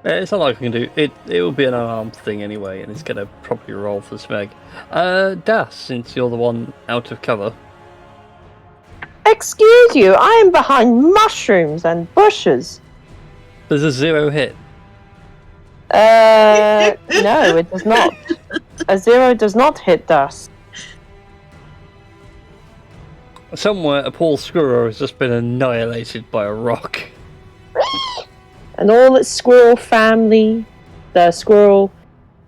Speaker 1: It's not like we can do it. It will be an unarmed thing anyway, and it's going to probably roll for Smeg. Das, since you're the one out of cover.
Speaker 2: Excuse you, I am behind mushrooms and bushes.
Speaker 1: There's a 0 hit.
Speaker 2: No, it does not. A 0 does not hit dust.
Speaker 1: Somewhere, a poor squirrel has just been annihilated by a rock.
Speaker 2: And all its squirrel family, the squirrel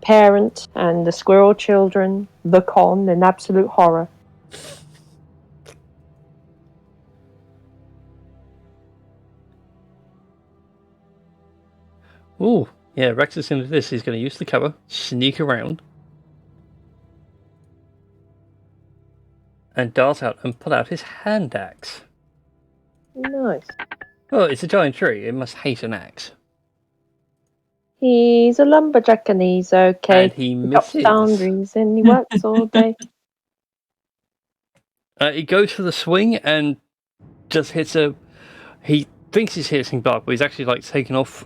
Speaker 2: parent, and the squirrel children look on in absolute horror.
Speaker 1: Ooh, yeah, Rex is going to do this. He's going to use the cover, sneak around, and dart out and pull out his hand axe.
Speaker 2: Nice.
Speaker 1: Oh, it's a giant tree. It must hate an axe.
Speaker 2: He's a lumberjack and he's okay.
Speaker 1: And he
Speaker 2: chops
Speaker 1: misses.
Speaker 2: boundaries and he works all day.
Speaker 1: He goes for the swing and just hits a... He thinks he's hitting bark, but he's actually like taking off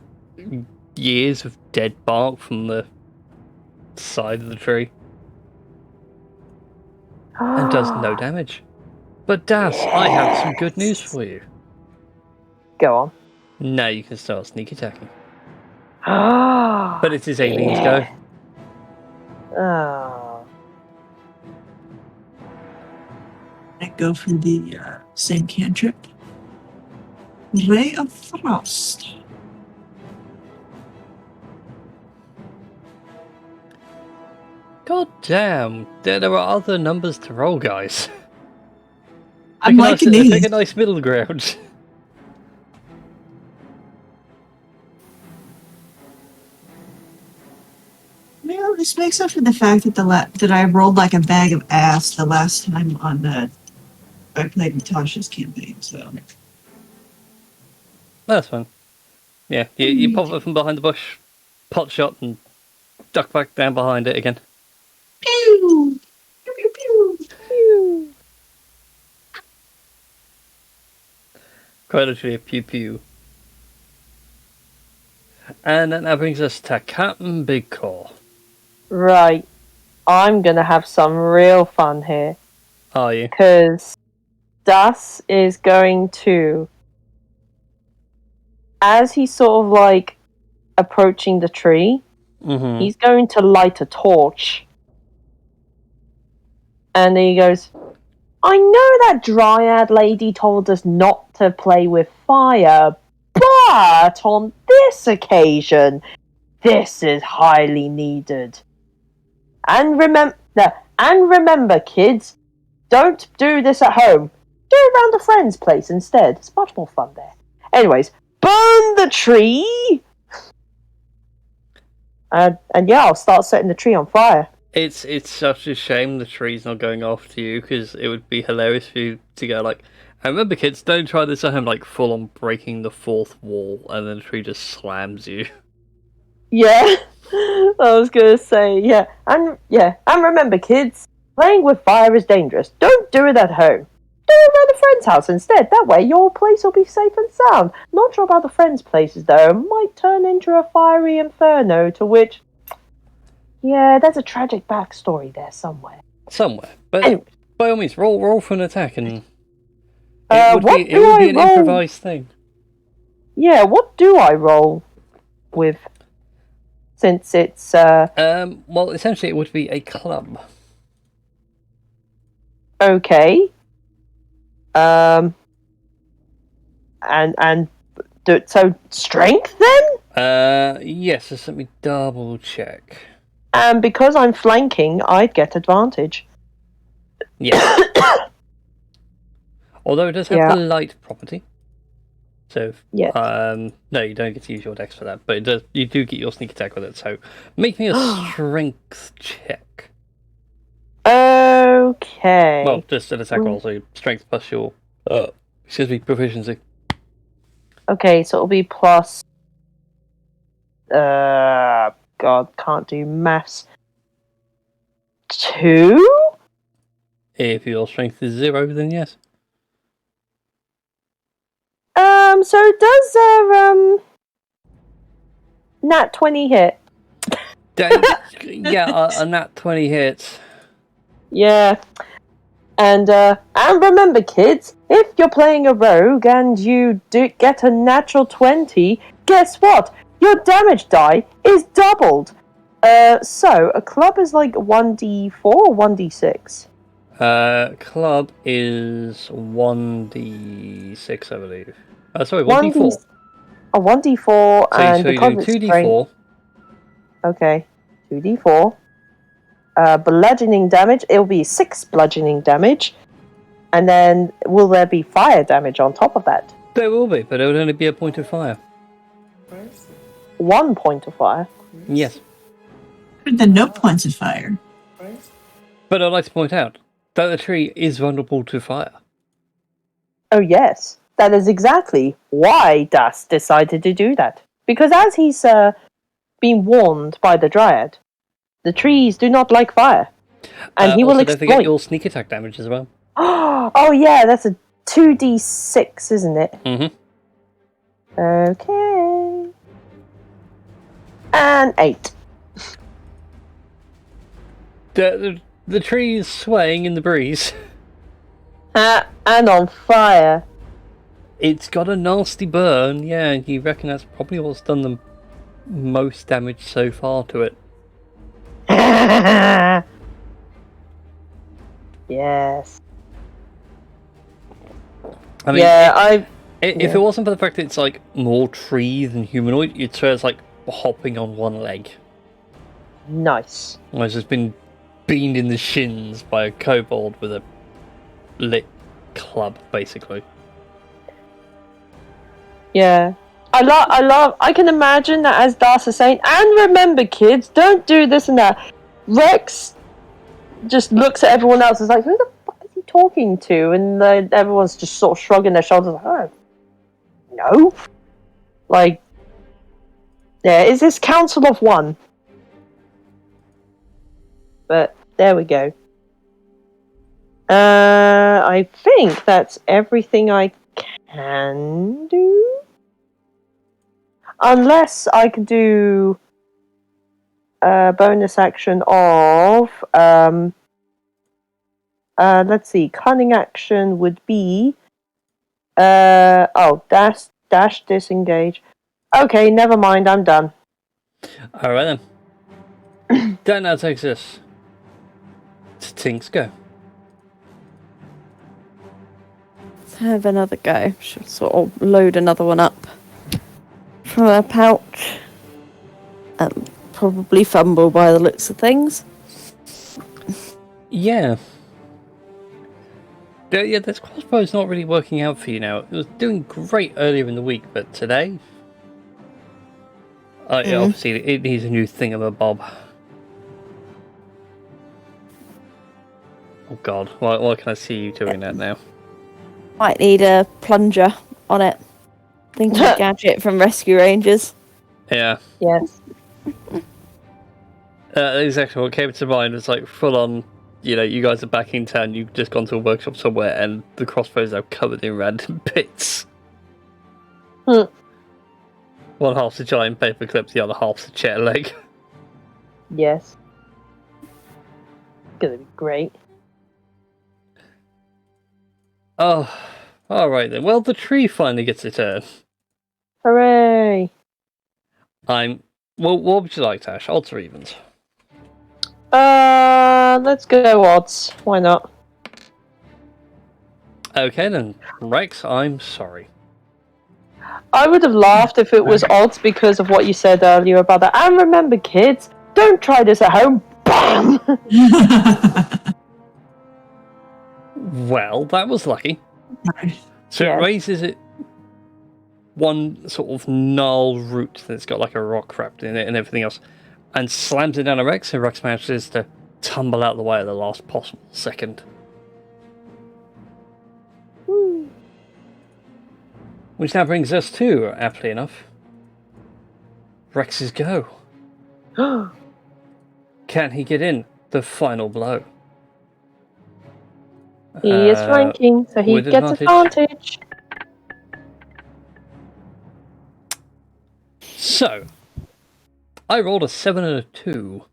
Speaker 1: years of dead bark from the side of the tree. And does no damage. But Das, I have some good news for you.
Speaker 2: Go on.
Speaker 1: Now you can start sneak attacking.
Speaker 2: But
Speaker 1: But it is Aileen's go.
Speaker 2: Oh.
Speaker 3: I go for the same cantrip. Ray of Frost.
Speaker 1: God damn, there are other numbers to roll, guys.
Speaker 3: I'm liking these.
Speaker 1: Take a nice middle ground.
Speaker 3: Well, this makes up for the fact that that I rolled like a bag of ass the last time I played Natasha's campaign. So
Speaker 1: That's fine. Yeah, you pop up from behind the bush, pot shot, and duck back down behind it again.
Speaker 3: pew pew pew pew pew.
Speaker 1: Quite literally a pew pew. And that now brings us to Captain Big Core.
Speaker 2: Right. I'm going to have some real fun here.
Speaker 1: Are you?
Speaker 2: Because Das is going to, as he's sort of like approaching the tree,
Speaker 1: Mm-hmm.
Speaker 2: he's going to light a torch. And then he goes, I know that Dryad lady told us not to play with fire, but on this occasion, this is highly needed. And remember, kids, don't do this at home. Do it around a friend's place instead. It's much more fun there. Anyways, burn the tree! And yeah, I'll start setting the tree on fire.
Speaker 1: It's such a shame the tree's not going after you, because it would be hilarious for you to go like, I remember kids, don't try this at home, like full on breaking the fourth wall, and then the tree just slams you.
Speaker 2: Yeah, I was gonna say, and remember, kids, playing with fire is dangerous. Don't do it at home. Do it around a friend's house instead. That way, your place will be safe and sound. Not sure about the friends' places though. Might turn into a fiery inferno. To which, yeah, there's a tragic backstory there somewhere.
Speaker 1: But
Speaker 2: Anyway.
Speaker 1: by all means, roll for an attack, and
Speaker 2: What
Speaker 1: it would
Speaker 2: do I
Speaker 1: be an
Speaker 2: roll?
Speaker 1: improvised thing.
Speaker 2: Yeah, what do I roll with? Since it's
Speaker 1: Well, essentially, it would be a club.
Speaker 2: okay. So strength then?
Speaker 1: Yes. Just let me double check.
Speaker 2: And because I'm flanking, I'd get advantage.
Speaker 1: Yeah. Although it does have
Speaker 2: Yeah.
Speaker 1: the light property. So,
Speaker 2: Yes.
Speaker 1: no, you don't get to use your dex for that, but it does. You do get your sneak attack with it. So, make me a strength check.
Speaker 2: Okay.
Speaker 1: Well, just an attack roll, so strength plus your proficiency.
Speaker 2: Okay, so it'll be plus. God, can't do maths. 2?
Speaker 1: If your strength is 0, then yes.
Speaker 2: So does nat 20 hit?
Speaker 1: Yeah, a nat 20 hits.
Speaker 2: Yeah. And remember, kids, if you're playing a rogue and you do get a natural 20, guess what? Your damage die is doubled. So a club is like 1d4 or 1d6?
Speaker 1: Club is 1d6, I believe. Sorry, 1d4.
Speaker 2: 1d4, and
Speaker 1: So you
Speaker 2: because
Speaker 1: do
Speaker 2: it's
Speaker 1: 2d4.
Speaker 2: strength, okay, 2d4. Bludgeoning damage, it'll be 6 bludgeoning damage. And then, will there be fire damage on top of that?
Speaker 1: There will be, but it would only be a point of fire.
Speaker 2: 1 point of fire.
Speaker 1: Yes.
Speaker 3: The no points of fire.
Speaker 1: But I'd like to point out that the tree is vulnerable to fire.
Speaker 2: Oh yes, that is exactly why Das decided to do that. Because been warned by the Dryad. The trees do not like fire. And he will
Speaker 1: also, don't forget
Speaker 2: exploit.
Speaker 1: your sneak attack damage as well.
Speaker 2: Oh yeah, that's a 2d6, isn't it?
Speaker 1: Mm-hmm.
Speaker 2: Okay. And 8.
Speaker 1: The tree is swaying in the breeze.
Speaker 2: And on fire.
Speaker 1: It's got a nasty burn, yeah, and you reckon that's probably what's done the most damage so far to it.
Speaker 2: Yes.
Speaker 1: I mean,
Speaker 2: Yeah,
Speaker 1: if it wasn't for the fact that it's like more tree than humanoid, you'd swear it's like hopping on one leg.
Speaker 2: Nice.
Speaker 1: Well, it's just been beamed in the shins by a kobold with a lit club, basically.
Speaker 2: Yeah. I can imagine that as Das is saying, and remember kids, don't do this and that. Rex just looks at everyone else and is like, who the fuck is he talking to? And everyone's just sort of shrugging their shoulders like, oh, no. Like, yeah, is this Council of One? But there we go. I think that's everything I can do. Unless I could do a bonus action of let's see, cunning action would be dash disengage. Okay, never mind, I'm done.
Speaker 1: Alright then. That now takes us to Tink's go.
Speaker 4: Let's have another go. Should sort of load another one up from her pouch. And probably fumble by the looks of things.
Speaker 1: Yeah. Yeah, this crossbow's not really working out for you now. It was doing great earlier in the week, but today... obviously, it needs a new thingamabob. Oh god, why can I see you doing that now?
Speaker 4: Might need a plunger on it. Think of gadget from Rescue Rangers.
Speaker 1: Yeah.
Speaker 2: Yes.
Speaker 1: Exactly what came to mind was like full on, you guys are back in town, you've just gone to a workshop somewhere, and the crossbows are covered in random bits. One half's a giant paper clip, the other half's a chair leg.
Speaker 2: Yes. Gonna be great.
Speaker 1: Oh, alright then. Well, the tree finally gets a turn.
Speaker 2: Hooray!
Speaker 1: Well, what would you like, Tash? Odds or evens?
Speaker 2: Let's go odds. Why not?
Speaker 1: Okay then, Rex, I'm sorry.
Speaker 2: I would have laughed if it was odds because of what you said earlier about that. And remember, kids, don't try this at home. Bam!
Speaker 1: Well, that was lucky. So
Speaker 2: Yes.
Speaker 1: it raises it one sort of gnarled root that's got like a rock wrapped in it and everything else, and slams it down at Rex, and Rex manages to tumble out of the way at the last possible second. Which now brings us to, aptly enough, Rex's go. Can he get in the final blow?
Speaker 2: He is flanking, so he
Speaker 1: with
Speaker 2: gets advantage.
Speaker 1: So, I rolled a 7 and a 2.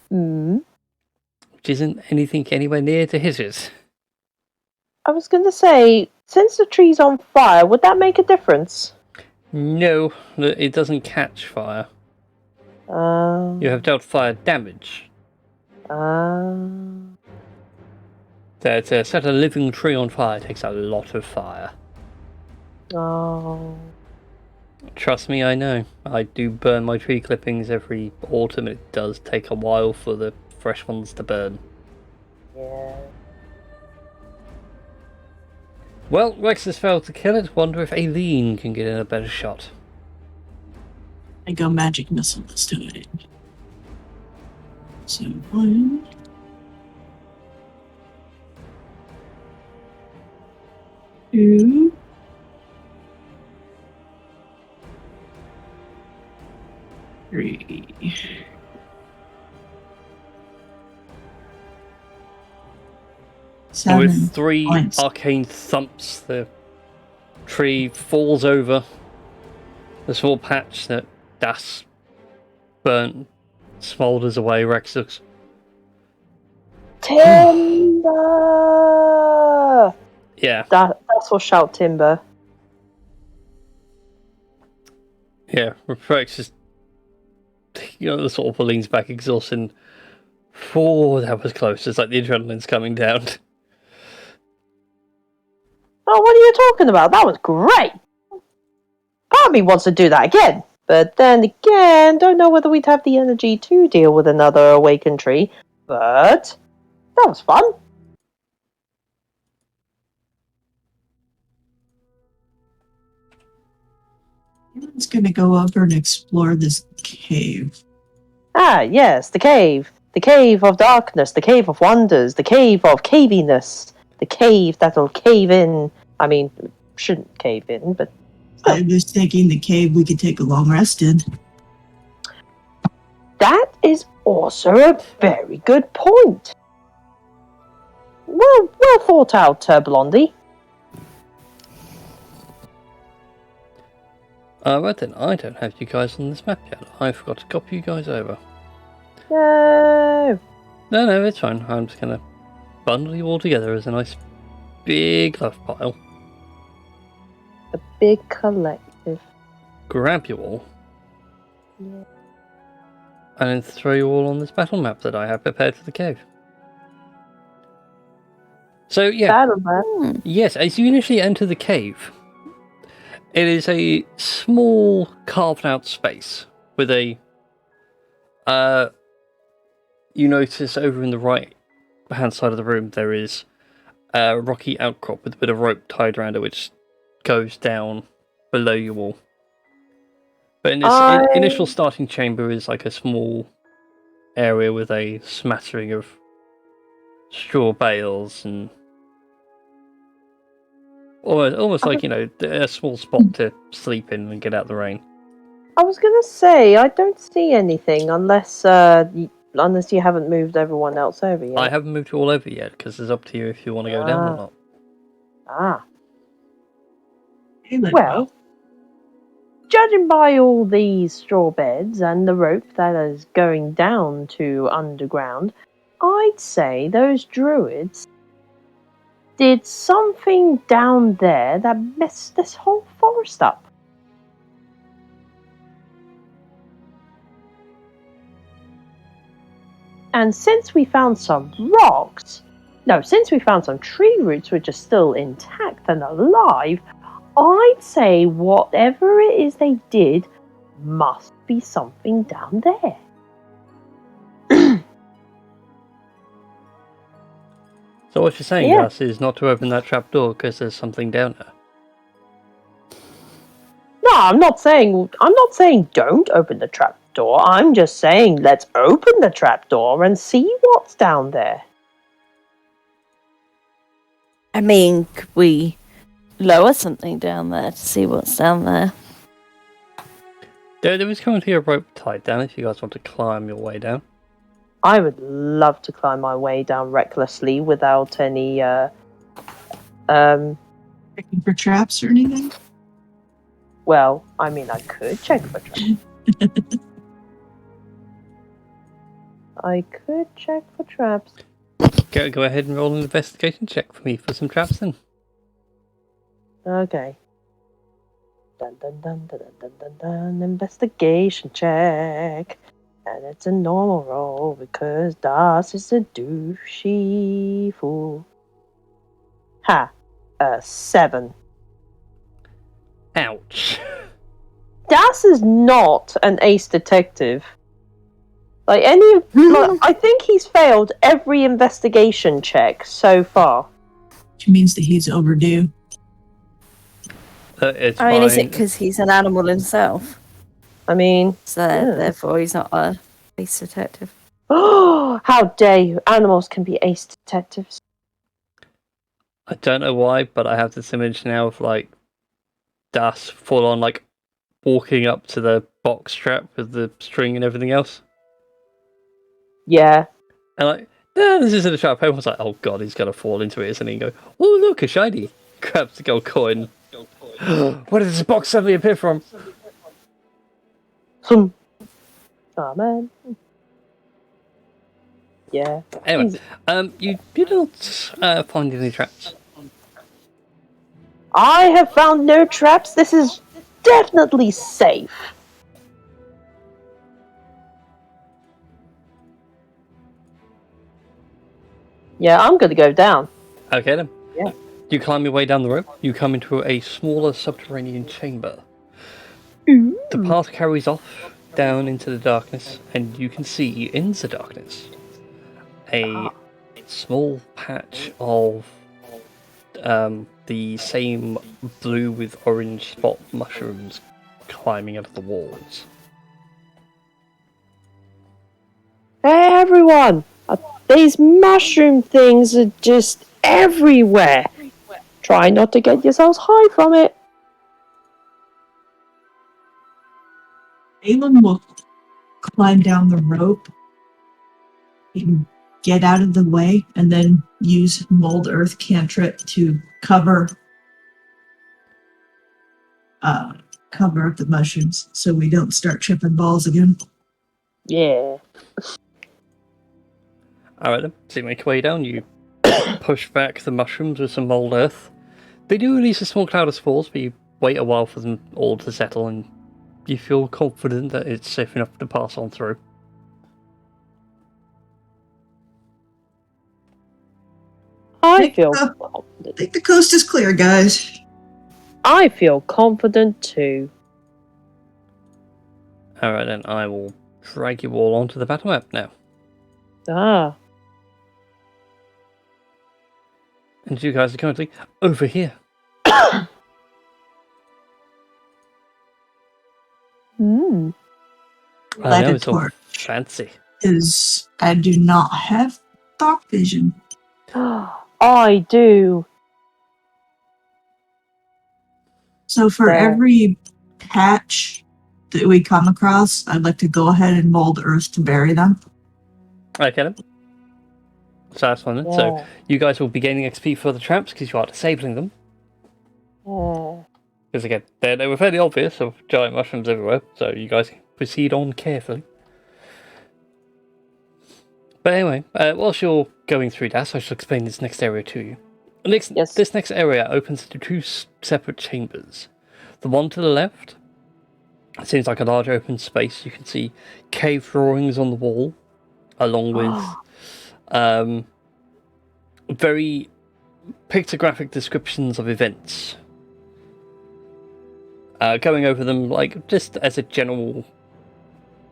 Speaker 1: Which isn't anything anywhere near to hit it.
Speaker 2: I was going to say, since the tree's on fire, would that make a difference?
Speaker 1: No, it doesn't catch fire. You have dealt fire damage. To set a living tree on fire takes a lot of fire.
Speaker 2: Oh.
Speaker 1: Trust me, I know. I do burn my tree clippings every autumn, and it does take a while for the fresh ones to burn.
Speaker 2: Yeah.
Speaker 1: Well, Rex has failed to kill it. Wonder if Aileen can get in a better shot.
Speaker 3: I go magic missile this time. So 1. 2. 3.
Speaker 1: And
Speaker 3: 7
Speaker 1: with 3
Speaker 3: points.
Speaker 1: arcane thumps, the tree falls over. The small patch that Das burnt smoulders away. Rex looks.
Speaker 2: Timber!
Speaker 1: Yeah,
Speaker 2: That's what shout timber.
Speaker 1: yeah. Rex is, the sort of leans back, exhausted. Oh, that was close. It's like the adrenaline's coming down.
Speaker 2: Oh, what are you talking about? That was great! Part of me wants to do that again. But then again, don't know whether we'd have the energy to deal with another awakened tree. But that was fun.
Speaker 3: Everyone's going to go over and explore this cave.
Speaker 2: Ah, yes, the cave. The cave of darkness, the cave of wonders, the cave of caviness, the cave that'll cave in. I mean, shouldn't cave in, but
Speaker 3: I was thinking the cave we could take a long rest in.
Speaker 2: that is also a very good point. Well thought out, Blondie.
Speaker 1: Right then, I don't have you guys on this map yet. I forgot to copy you guys over.
Speaker 2: No.
Speaker 1: No, it's fine. I'm just gonna bundle you all together as a nice big love pile.
Speaker 2: A big collective.
Speaker 1: Grab you all.
Speaker 2: Yeah.
Speaker 1: And then throw you all on this battle map that I have prepared for the cave. So yeah,
Speaker 2: Battle map.
Speaker 1: yes, as you initially enter the cave, it is a small carved out space with a you notice over in the right hand side of the room there is a rocky outcrop with a bit of rope tied around it which goes down below you all. But in this initial starting chamber is like a small area with a smattering of straw bales and almost like, a small spot to sleep in and get out the rain.
Speaker 2: I was gonna say I don't see anything unless you haven't moved everyone else over yet.
Speaker 1: I haven't moved you all over yet because it's up to you if you want to go down or not.
Speaker 2: Ah.
Speaker 3: Hey, look,
Speaker 2: Well, judging by all these straw beds and the rope that is going down to underground, I'd say those druids did something down there that messed this whole forest up. And since we found some tree roots which are still intact and alive, I'd say whatever it is they did must be something down there.
Speaker 1: So what you're saying,
Speaker 2: Yeah.
Speaker 1: Gus, is not to open that trap door because there's something down there.
Speaker 2: No, I'm not saying don't open the trap door. I'm just saying let's open the trap door and see what's down there.
Speaker 4: I mean, could we lower something down there to see what's down there?
Speaker 1: There is currently a rope tied down if you guys want to climb your way down.
Speaker 2: I would love to climb my way down recklessly without any
Speaker 3: checking for traps or anything?
Speaker 2: well, I mean I could check for traps. I could check for traps.
Speaker 1: Go ahead and roll an investigation check for me for some traps then.
Speaker 2: Okay. Dun dun dun dun dun dun dun. Investigation check. And it's a normal roll because Das is a douchey fool. Ha! 7.
Speaker 1: Ouch.
Speaker 2: Das is not an ace detective. I think he's failed every investigation check so far.
Speaker 3: Which means that he's overdue.
Speaker 1: It's
Speaker 4: I mean, is it
Speaker 1: fine.
Speaker 4: because he's an animal himself?
Speaker 2: I mean,
Speaker 4: So
Speaker 2: Yeah.
Speaker 4: therefore he's not a police detective.
Speaker 2: oh, how dare you! Animals can be ace detectives.
Speaker 1: I don't know why, but I have this image now of like Das full on like walking up to the box trap with the string and everything else.
Speaker 2: Yeah.
Speaker 1: And like, no, this isn't a trap. Everyone's like, oh god, he's gonna fall into it, isn't he? And go, oh look, a shiny. Grabs the gold coin. Where did this box suddenly appear from?
Speaker 2: Oh man. Yeah.
Speaker 1: Anyway, you don't find any traps.
Speaker 2: I have found no traps. This is definitely safe. Yeah, I'm gonna go down.
Speaker 1: Okay then.
Speaker 2: Yeah.
Speaker 1: You climb your way down the rope. You come into a smaller subterranean chamber.
Speaker 2: Ooh.
Speaker 1: The path carries off down into the darkness, and you can see in the darkness a small patch of the same blue with orange spot mushrooms climbing out of the walls.
Speaker 2: Hey everyone! These mushroom things are just everywhere. Try not to get yourselves high from it.
Speaker 3: Balin will climb down the rope and get out of the way, and then use mold earth cantrip to cover up the mushrooms so we don't start tripping balls again.
Speaker 2: Yeah.
Speaker 1: Alright then, so you make your way down, you push back the mushrooms with some mold earth. They do release a small cloud of spores, but you wait a while for them all to settle, and you feel confident that it's safe enough to pass on through.
Speaker 2: I feel
Speaker 3: I
Speaker 2: confident.
Speaker 3: think the coast is clear, guys.
Speaker 2: I feel confident too.
Speaker 1: Alright then, I will drag you all onto the battle map now.
Speaker 2: Ah.
Speaker 1: And you guys are currently over here.
Speaker 2: Hmm.
Speaker 1: I know, it's all
Speaker 3: Torch,
Speaker 1: fancy.
Speaker 3: because I do not have dark vision.
Speaker 2: I do.
Speaker 3: So for
Speaker 2: There.
Speaker 3: every patch that we come across, I'd like to go ahead and mold earth to bury them.
Speaker 1: Okay then. So that's fine then. So you guys will be gaining XP for the traps because you are disabling them.
Speaker 2: Yeah.
Speaker 1: Because again, they were fairly obvious of giant mushrooms everywhere, so you guys proceed on carefully. But anyway, whilst you're going through that, I shall explain this next area to you.
Speaker 2: Yes.
Speaker 1: This next area opens into two separate chambers. The one to the left seems like a large open space. You can see cave drawings on the wall, along with very pictographic descriptions of events. Going over them, like, just as a general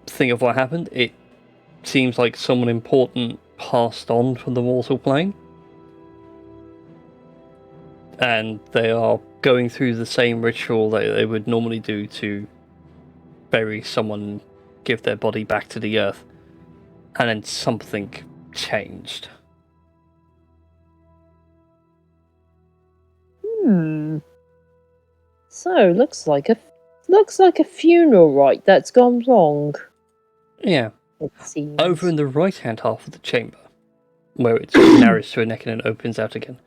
Speaker 1: thing of what happened, it seems like someone important passed on from the mortal plane. And they are going through the same ritual that they would normally do to bury someone, give their body back to the earth. And then something changed.
Speaker 2: So looks like a funeral rite that's gone wrong.
Speaker 1: Yeah.
Speaker 2: It seems.
Speaker 1: Over in the right-hand half of the chamber, where it just narrows to a neck and then opens out again,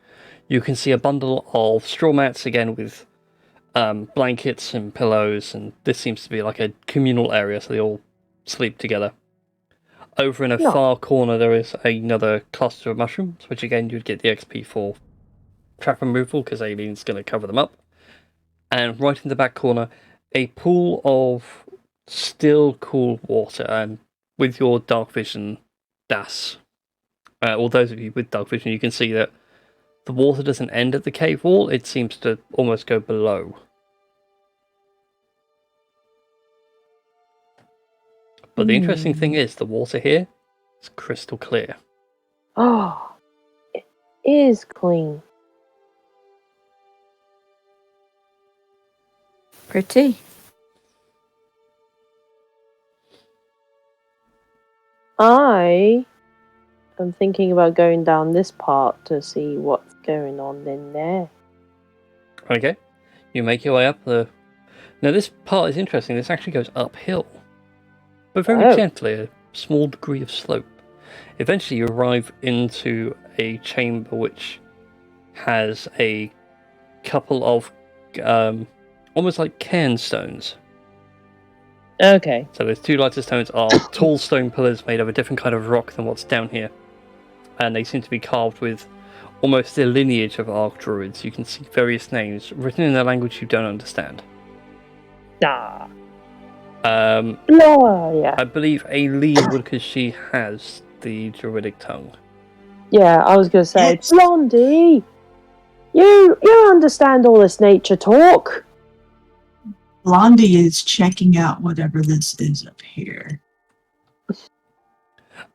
Speaker 1: you can see a bundle of straw mats again with blankets and pillows, and this seems to be like a communal area, so they all sleep together. Over in a far corner, there is another cluster of mushrooms, which again you'd get the XP for trap removal because Alien's going to cover them up. And right in the back corner, a pool of still cool water, and with your dark vision, Das, or those of you with dark vision, you can see that the water doesn't end at the cave wall, it seems to almost go below. But the interesting thing is, the water here is crystal clear.
Speaker 2: Oh, it is clean.
Speaker 4: Pretty.
Speaker 2: I am thinking about going down this part to see what's going on in there.
Speaker 1: Okay, you make your way up. The Now, this part is interesting. This actually goes uphill, but very
Speaker 2: Oh.
Speaker 1: gently, a small degree of slope. Eventually, you arrive into a chamber which has a couple of almost like cairnstones.
Speaker 2: Okay.
Speaker 1: So those two lighter stones are tall stone pillars made of a different kind of rock than what's down here. And they seem to be carved with almost the lineage of Ark Druids. You can see various names written in a language you don't understand.
Speaker 2: Ah.
Speaker 1: Um,
Speaker 2: Yeah.
Speaker 1: I believe Aileen would, because she has the Druidic tongue.
Speaker 2: Yeah, I was going to say,
Speaker 3: Yes.
Speaker 2: Blondie, you understand all this nature talk?
Speaker 3: Blondie is checking out whatever this is up here.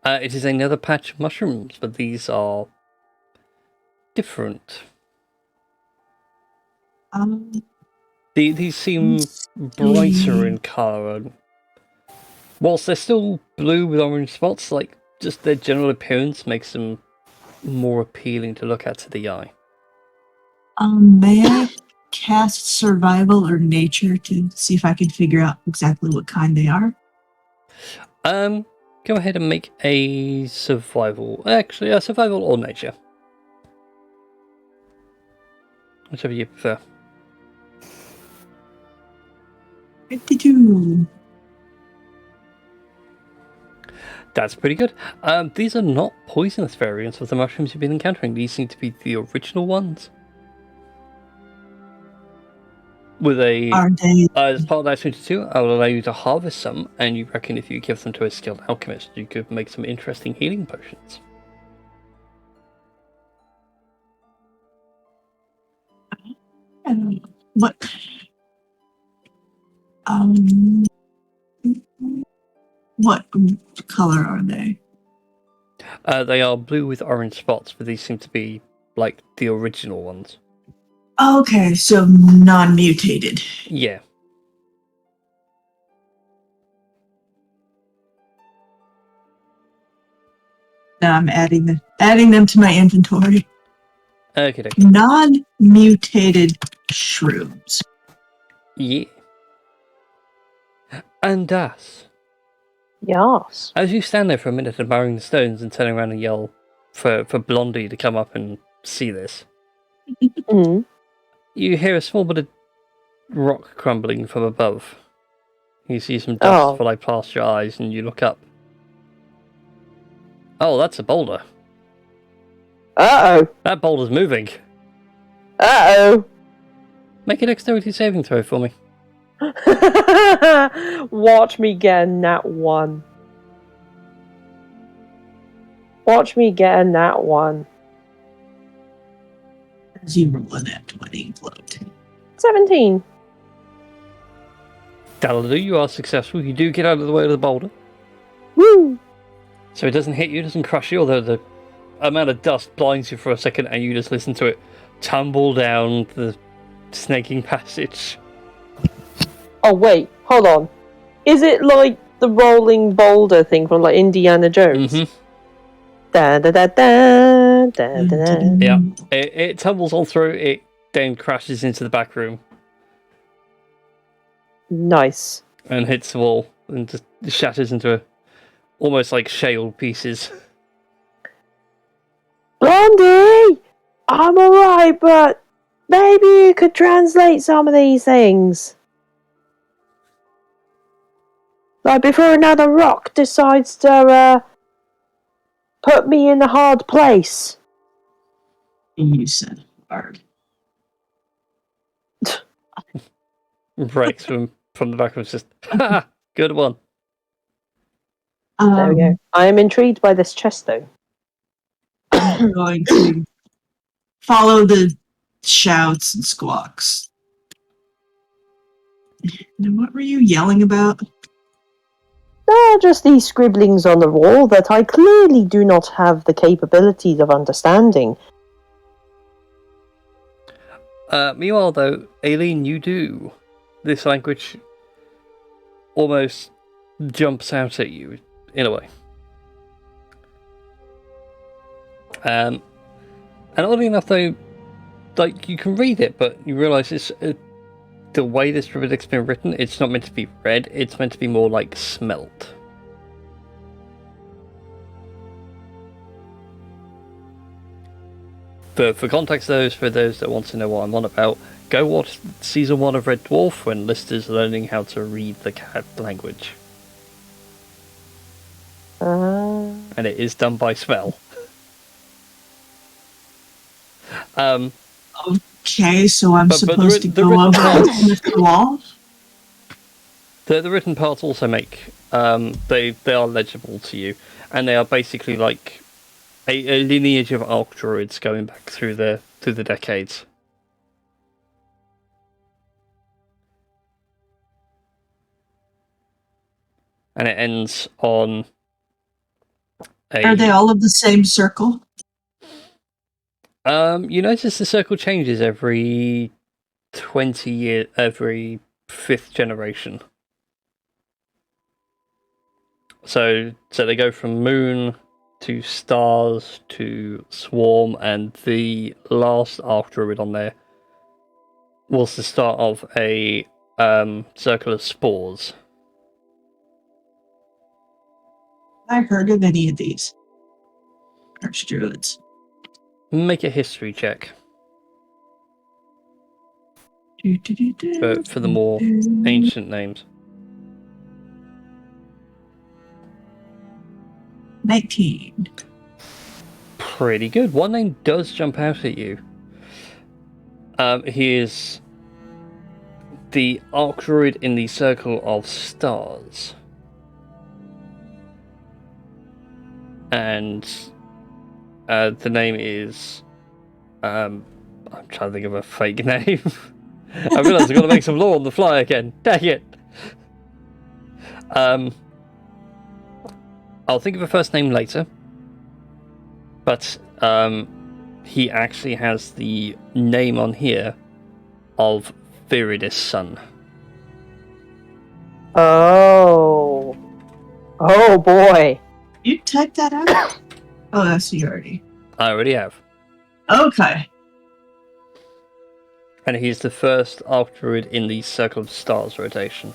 Speaker 1: It is another patch of mushrooms, but these are different. These seem brighter in colour. And whilst they're still blue with orange spots, like just their general appearance makes them more appealing to look at to the eye.
Speaker 3: May I cast survival or nature to see if I can figure out exactly what kind they are?
Speaker 1: Go ahead and make a survival. Actually, a survival or nature. Whichever you prefer.
Speaker 3: 52.
Speaker 1: That's pretty good. These are not poisonous variants of the mushrooms you've been encountering. These seem to be the original ones. With a
Speaker 3: Are they?
Speaker 1: as part of that 22, I will allow you to harvest some, and you reckon if you give them to a skilled alchemist, you could make some interesting healing potions.
Speaker 3: What? What color are they?
Speaker 1: They are blue with orange spots, but these seem to be like the original ones.
Speaker 3: Okay, so non-mutated.
Speaker 1: Yeah.
Speaker 3: Now I'm adding them to my inventory.
Speaker 1: Okay.
Speaker 3: Non-mutated shrooms.
Speaker 1: Yeah. And Das,
Speaker 2: Yes.
Speaker 1: as you stand there for a minute admiring the stones and turning around and yell for Blondie to come up and see this,
Speaker 2: Mm.
Speaker 1: you hear a small bit of rock crumbling from above. You see some dust fly past your eyes and you look up. Oh, that's a boulder.
Speaker 2: Uh-oh.
Speaker 1: That boulder's moving.
Speaker 2: Uh-oh.
Speaker 1: Make a dexterity saving throw for me.
Speaker 2: Watch me get a nat 1. Watch me get a nat 1.
Speaker 3: As you roll in that 20 float.
Speaker 2: 17.
Speaker 1: That'll do, you are successful. You do get out of the way of the boulder.
Speaker 2: Woo!
Speaker 1: So it doesn't hit you, doesn't crush you, although the amount of dust blinds you for a second and you just listen to it tumble down the snaking passage.
Speaker 2: Oh, wait. Hold on. Is it like the rolling boulder thing from like Indiana Jones?
Speaker 1: Mm-hmm.
Speaker 2: Da da da da da da da.
Speaker 1: Yeah. It tumbles on through, it then crashes into the back room
Speaker 2: Nice.
Speaker 1: and hits the wall and just shatters into almost like shale pieces.
Speaker 2: Blondie! I'm alright, but maybe you could translate some of these things. Like before another rock decides to put me in a hard place.
Speaker 3: You said hard.
Speaker 1: Breaks from the back of just, ha! Good one.
Speaker 2: There we go. I am intrigued by this chest, though.
Speaker 3: I'm going to follow the shouts and squawks. And what were you yelling about?
Speaker 2: Just these scribblings on the wall that I clearly do not have the capabilities of understanding.
Speaker 1: Meanwhile, though, Aileen, you do. This language almost jumps out at you, in a way. And oddly enough, though, like, you can read it, but you realise it's the way this Druidic's been written, it's not meant to be read, it's meant to be more like smelt. But for context, for those that want to know what I'm on about, go watch Season 1 of Red Dwarf when Lister's learning how to read the cat language. And it is done by spell.
Speaker 3: Okay, so I'm
Speaker 1: But
Speaker 3: supposed to
Speaker 1: the
Speaker 3: go
Speaker 1: written
Speaker 3: over and
Speaker 1: parts-
Speaker 3: lift the wall?
Speaker 1: The written parts also make they are legible to you, and they are basically like a lineage of Arc Druids going back through the decades. And it ends on
Speaker 3: Are they all of the same circle?
Speaker 1: You notice the circle changes every 20 years, every 5th generation. So they go from moon to stars to swarm, and the last Arc Druid on there was the start of a circle of spores.
Speaker 3: I heard of any of these archdruids.
Speaker 1: Make a history check, but for the more ancient names.
Speaker 3: 19.
Speaker 1: Pretty good. One name does jump out at you. He is the Arc Druid in the Circle of Stars. And the name is... I'm trying to think of a fake name. I realise I've got to make some law on the fly again. Dang it! I'll think of a first name later. But he actually has the name on here of Viridis' son.
Speaker 2: Oh. Oh boy.
Speaker 3: You typed that out? Oh, that's you already.
Speaker 1: I already have.
Speaker 3: Okay.
Speaker 1: And he's the first Arc Druid in the Circle of Stars rotation.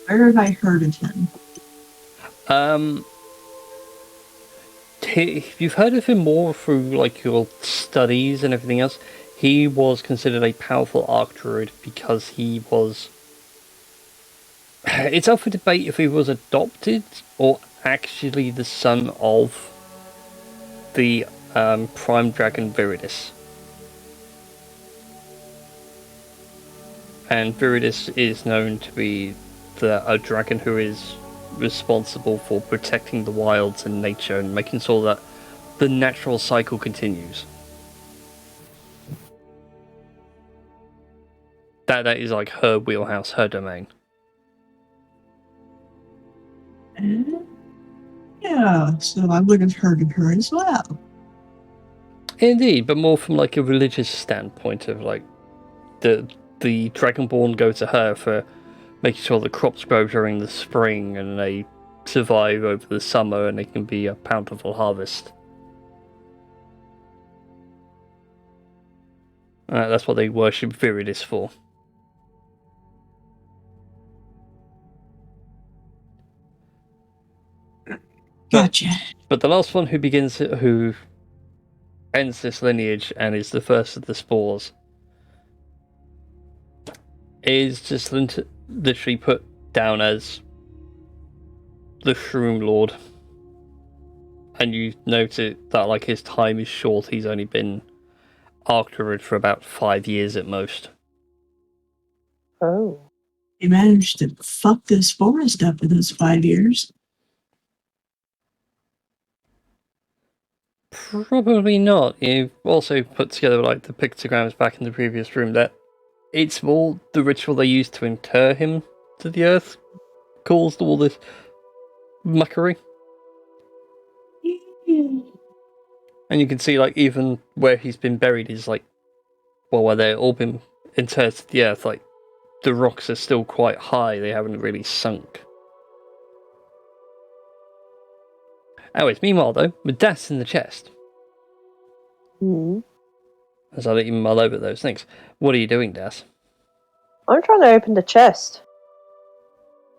Speaker 3: Where have I heard of him?
Speaker 1: You've heard of him more through like your studies and everything else. He was considered a powerful Arc Druid because he was... It's up for debate if he was adopted or actually the son of the Prime Dragon Viridis. And Viridis is known to be a dragon who is responsible for protecting the wilds and nature and making sure that the natural cycle continues. That is like her wheelhouse, her domain.
Speaker 3: Yeah, so I would have heard of her as well.
Speaker 1: Indeed, but more from like a religious standpoint of like the Dragonborn go to her for making sure the crops grow during the spring and they survive over the summer and they can be a bountiful harvest. That's what they worship Viridis for.
Speaker 3: Gotcha.
Speaker 1: But the last one who ends this lineage and is the first of the spores is just literally put down as the Shroom Lord. And you note it that like his time is short. He's only been Arc Druid for about 5 years at most.
Speaker 2: Oh.
Speaker 3: He managed to fuck this forest up in those 5 years.
Speaker 1: Probably not. You've also put together like the pictograms back in the previous room that it's more the ritual they used to inter him to the earth caused all this muckery. And you can see like even where he's been buried is like, well, where they've all been interred to the earth, like the rocks are still quite high, they haven't really sunk. Anyways, meanwhile though, with deaths in the chest. as I let you mull over those things. What are you doing, Das?
Speaker 2: I'm trying to open the chest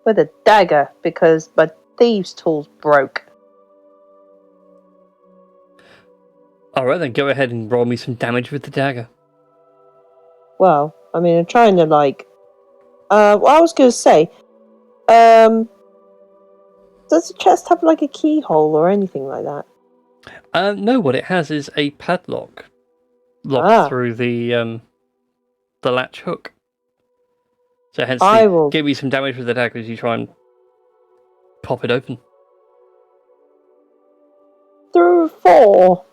Speaker 2: with a dagger because my thieves' tools broke.
Speaker 1: Alright, then go ahead and roll me some damage with the dagger.
Speaker 2: Well, I mean, I'm trying to like. Well, I was going to say, does the chest have like a keyhole or anything like that?
Speaker 1: No, what it has is a padlock locked through the latch hook. So hence, give me some damage with the dagger as you try and pop it open.
Speaker 2: Through 4.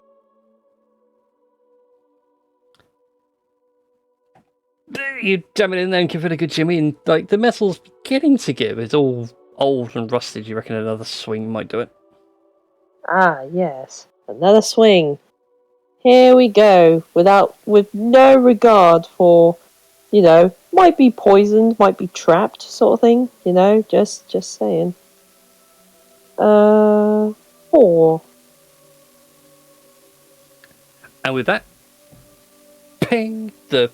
Speaker 1: You jam it in there and give it a good shimmy, and like the metal's getting to give. It's all old and rusted. You reckon another swing might do it?
Speaker 2: Ah, yes, another swing. Here we go. With no regard for, might be poisoned, might be trapped, sort of thing. Just saying. 4.
Speaker 1: And with that, ping! The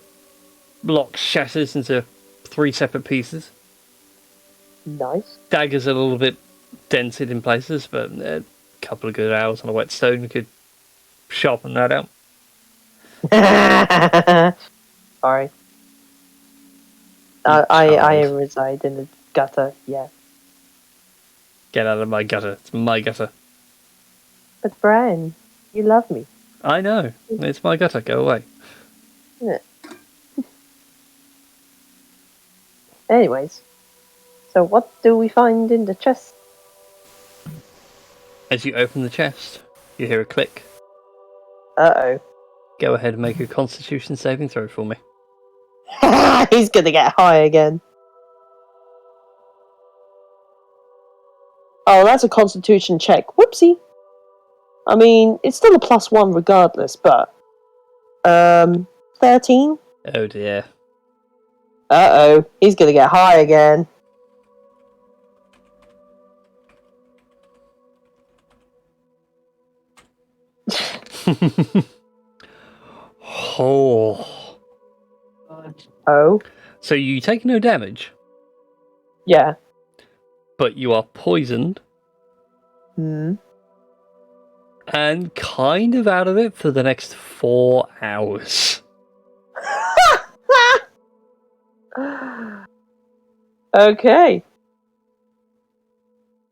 Speaker 1: block shatters into 3 separate pieces.
Speaker 2: Nice.
Speaker 1: Dagger's a little bit dented in places, but a couple of good hours on a whetstone could sharpen that out.
Speaker 2: Sorry. I reside in the gutter, yeah.
Speaker 1: Get out of my gutter. It's my gutter.
Speaker 2: But Brian, you love me.
Speaker 1: I know. It's my gutter. Go away.
Speaker 2: Yeah. Anyways, so what do we find in the chest?
Speaker 1: As you open the chest, you hear a click.
Speaker 2: Uh-oh.
Speaker 1: Go ahead and make a Constitution saving throw for me.
Speaker 2: He's gonna get high again. Oh, that's a Constitution check. Whoopsie. I mean, it's still a +1 regardless, but 13.
Speaker 1: Oh dear.
Speaker 2: Uh-oh, he's gonna get high again.
Speaker 1: Oh.
Speaker 2: Oh?
Speaker 1: So you take no damage,
Speaker 2: Yeah.
Speaker 1: but you are poisoned
Speaker 2: Hmm.
Speaker 1: and kind of out of it for the next 4 hours.
Speaker 2: Okay.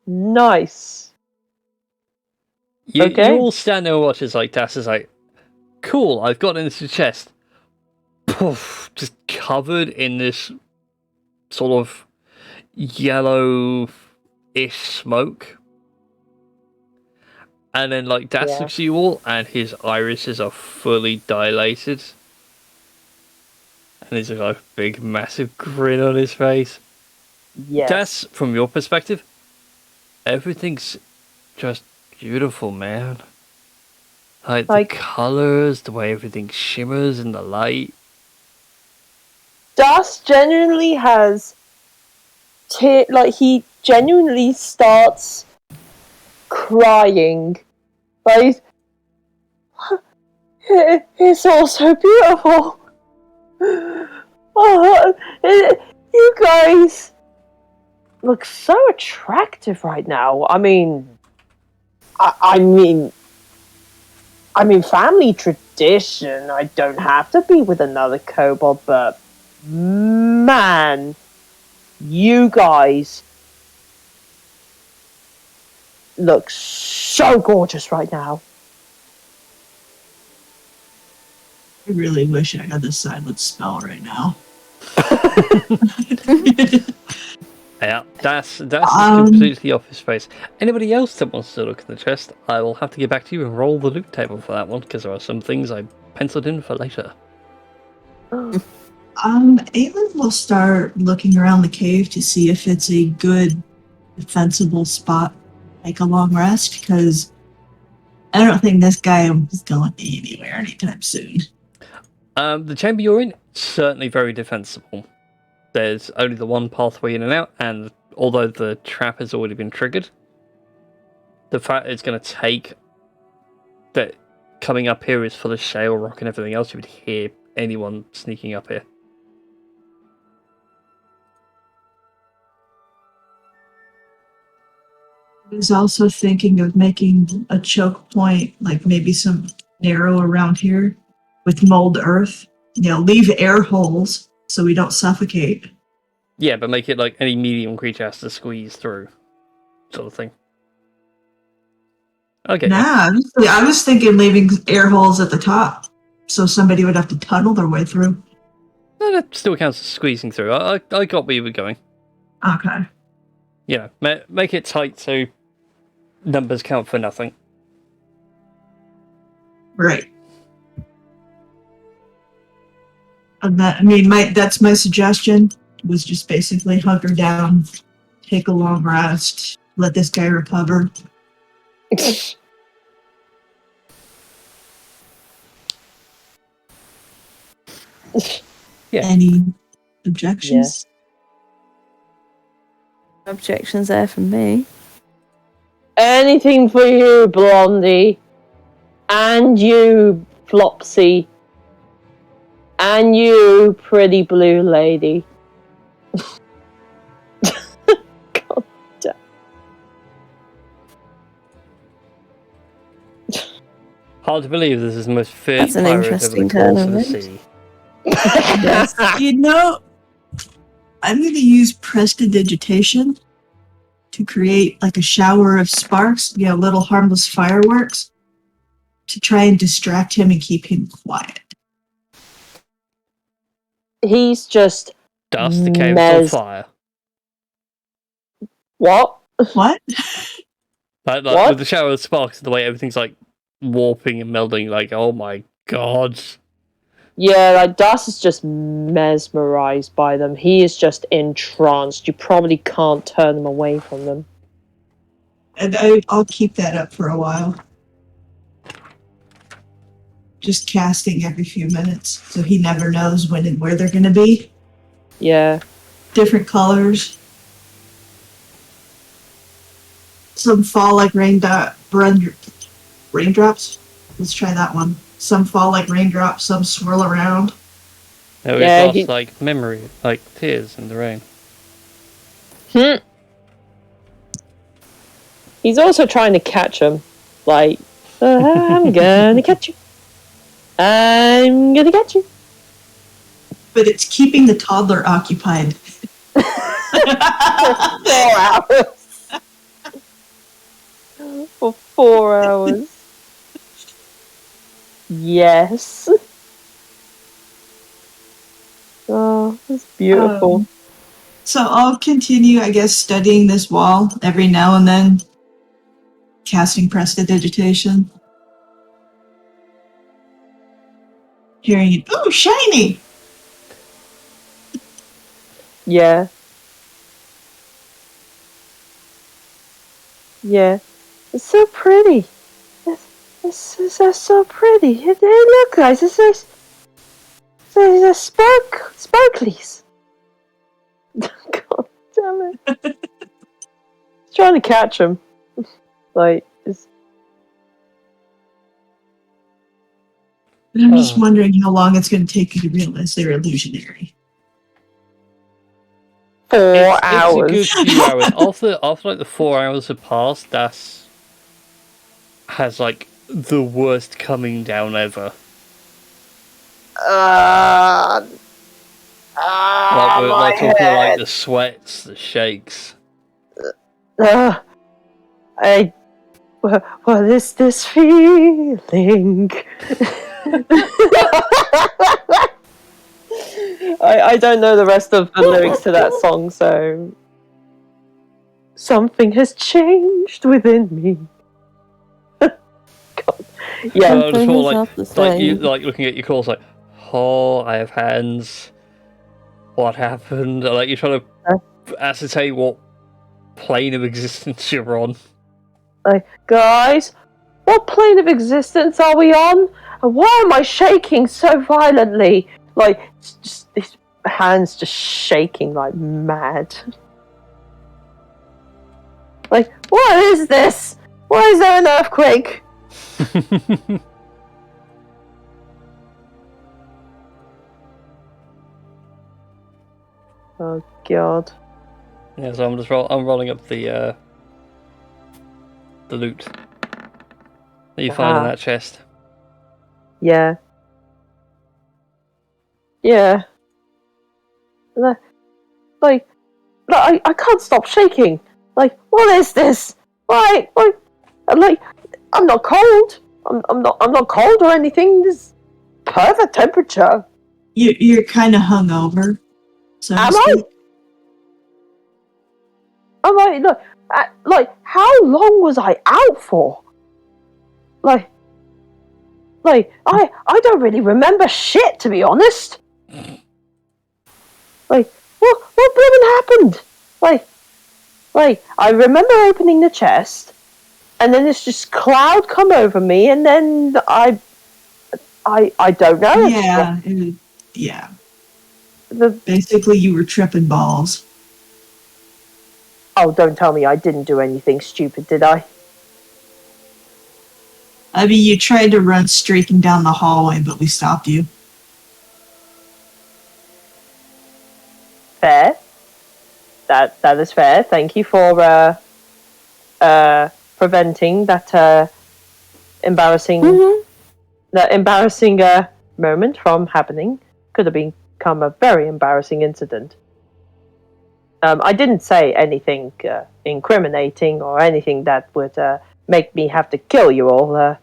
Speaker 2: Nice.
Speaker 1: You
Speaker 2: Okay.
Speaker 1: all stand there and watch as like Das is like, cool, I've got into the chest. Poof, just covered in this sort of yellow-ish smoke. And then like Das
Speaker 2: Yeah.
Speaker 1: looks at you all and his irises are fully dilated. And he's got a big massive grin on his face.
Speaker 2: Yes.
Speaker 1: Das, from your perspective, everything's just beautiful, man. Like the colours, the way everything shimmers in the light.
Speaker 2: Dust genuinely has he genuinely starts crying. Like, it's all so beautiful. Oh, you guys look so attractive right now. I mean, family tradition. I don't have to be with another kobold, but man, you guys look so gorgeous right now.
Speaker 3: I really wish I had the silent spell right now.
Speaker 1: Yeah, that's completely off his face. Anybody else that wants to look at the chest, I will have to get back to you and roll the loot table for that one, because there are some things I penciled in for later.
Speaker 3: Aelin will start looking around the cave to see if it's a good, defensible spot to take a long rest, because I don't think this guy is going anywhere anytime soon.
Speaker 1: The chamber you're in, certainly very defensible. There's only the one pathway in and out, and although the trap has already been triggered, the fact it's going to take that coming up here is full of shale rock and everything else, you would hear anyone sneaking up here.
Speaker 3: I was also thinking of making a choke point, like maybe some narrow around here with mold earth. Leave air holes so we don't suffocate.
Speaker 1: Yeah, but make it like any medium creature has to squeeze through, sort of thing. Okay.
Speaker 3: Nah, I was thinking leaving air holes at the top so somebody would have to tunnel their way through.
Speaker 1: No, that still counts as squeezing through. I got where you were going.
Speaker 3: Okay.
Speaker 1: Yeah, make it tight so numbers count for nothing.
Speaker 3: Right. And that's my suggestion, was just basically hunker down, take a long rest, let this guy recover.
Speaker 1: Yeah.
Speaker 3: Any objections?
Speaker 4: Objections there from me.
Speaker 2: Anything for you, Blondie. And you, Flopsy. And you, pretty blue lady. God damn.
Speaker 1: Hard to believe this is the most fierce
Speaker 4: That's an
Speaker 1: pirate over
Speaker 4: interesting
Speaker 1: the course of the
Speaker 4: tournament.
Speaker 1: sea.
Speaker 4: Yes.
Speaker 3: I'm going to use prestidigitation to create like a shower of sparks, little harmless fireworks, to try and distract him and keep him quiet.
Speaker 2: He's just
Speaker 1: Dust the cave's on fire.
Speaker 2: What?
Speaker 3: What?
Speaker 1: Like
Speaker 2: What?
Speaker 1: with the shower of sparks, the way everything's like warping and melding, like, oh my god.
Speaker 2: Yeah, like Das is just mesmerized by them. He is just entranced. You probably can't turn him away from them.
Speaker 3: And I'll keep that up for a while. Just casting every few minutes, so he never knows when and where they're going to be.
Speaker 2: Yeah.
Speaker 3: Different colors. Some fall like raindrops. Let's try that one. Some fall like raindrops, some swirl around.
Speaker 1: No,
Speaker 2: Yeah,
Speaker 1: it's lost like memory, like tears in the rain.
Speaker 2: He's also trying to catch him. Like, I'm gonna catch you. I'm gonna catch you.
Speaker 3: But it's keeping the toddler occupied.
Speaker 2: 4 hours. For 4 hours. Yes. Oh, that's beautiful.
Speaker 3: So I'll continue, I guess, studying this wall every now and then, casting prestidigitation. Hearing it, ooh, shiny!
Speaker 2: Yeah. Yeah. It's so pretty. It's so pretty. Hey, look, guys. It's sparklies. God damn it. He's trying to catch him. Like, it's...
Speaker 3: I'm just wondering how long it's going to take you to realize they're illusionary.
Speaker 2: 4 hours.
Speaker 1: It's a good few hours. After like the 4 hours have passed, Das has like the worst coming down ever.
Speaker 2: Like
Speaker 1: We're talking like the sweats, the shakes.
Speaker 2: What is this feeling? I don't know the rest of the lyrics to that song, so something has changed within me. God. Yeah.
Speaker 1: No, just more
Speaker 4: Something is
Speaker 1: like you
Speaker 4: up the
Speaker 1: like looking at your claws like, oh, I have hands. What happened? Like you're trying to ascertain what plane of existence you're on.
Speaker 2: Like, guys, what plane of existence are we on? And why am I shaking so violently? Like, it's just his hands just shaking like mad. Like, what is this? Why is there an earthquake? Oh god.
Speaker 1: Yeah, so I'm rolling up the loot that you find in that chest.
Speaker 2: Yeah. Yeah. Like, I can't stop shaking. Like, what is this? Why? Like, I'm not cold. I'm not cold or anything. This perfect temperature.
Speaker 3: You're kind of hungover, so to
Speaker 2: Am I?
Speaker 3: speak.
Speaker 2: Am I? Like, how long was I out for? Like, I don't really remember shit, to be honest. Like, what blooming happened? Like, I remember opening the chest, and then this just cloud come over me, and then I don't know.
Speaker 3: Yeah, yeah.
Speaker 2: The
Speaker 3: Basically, you were tripping balls.
Speaker 2: Oh, don't tell me I didn't do anything stupid, did I?
Speaker 3: I mean, you tried to run streaking down the hallway, but we stopped you.
Speaker 2: Fair. That is fair. Thank you for preventing that embarrassing moment from happening. Could have become a very embarrassing incident. I didn't say anything incriminating or anything that would make me have to kill you all.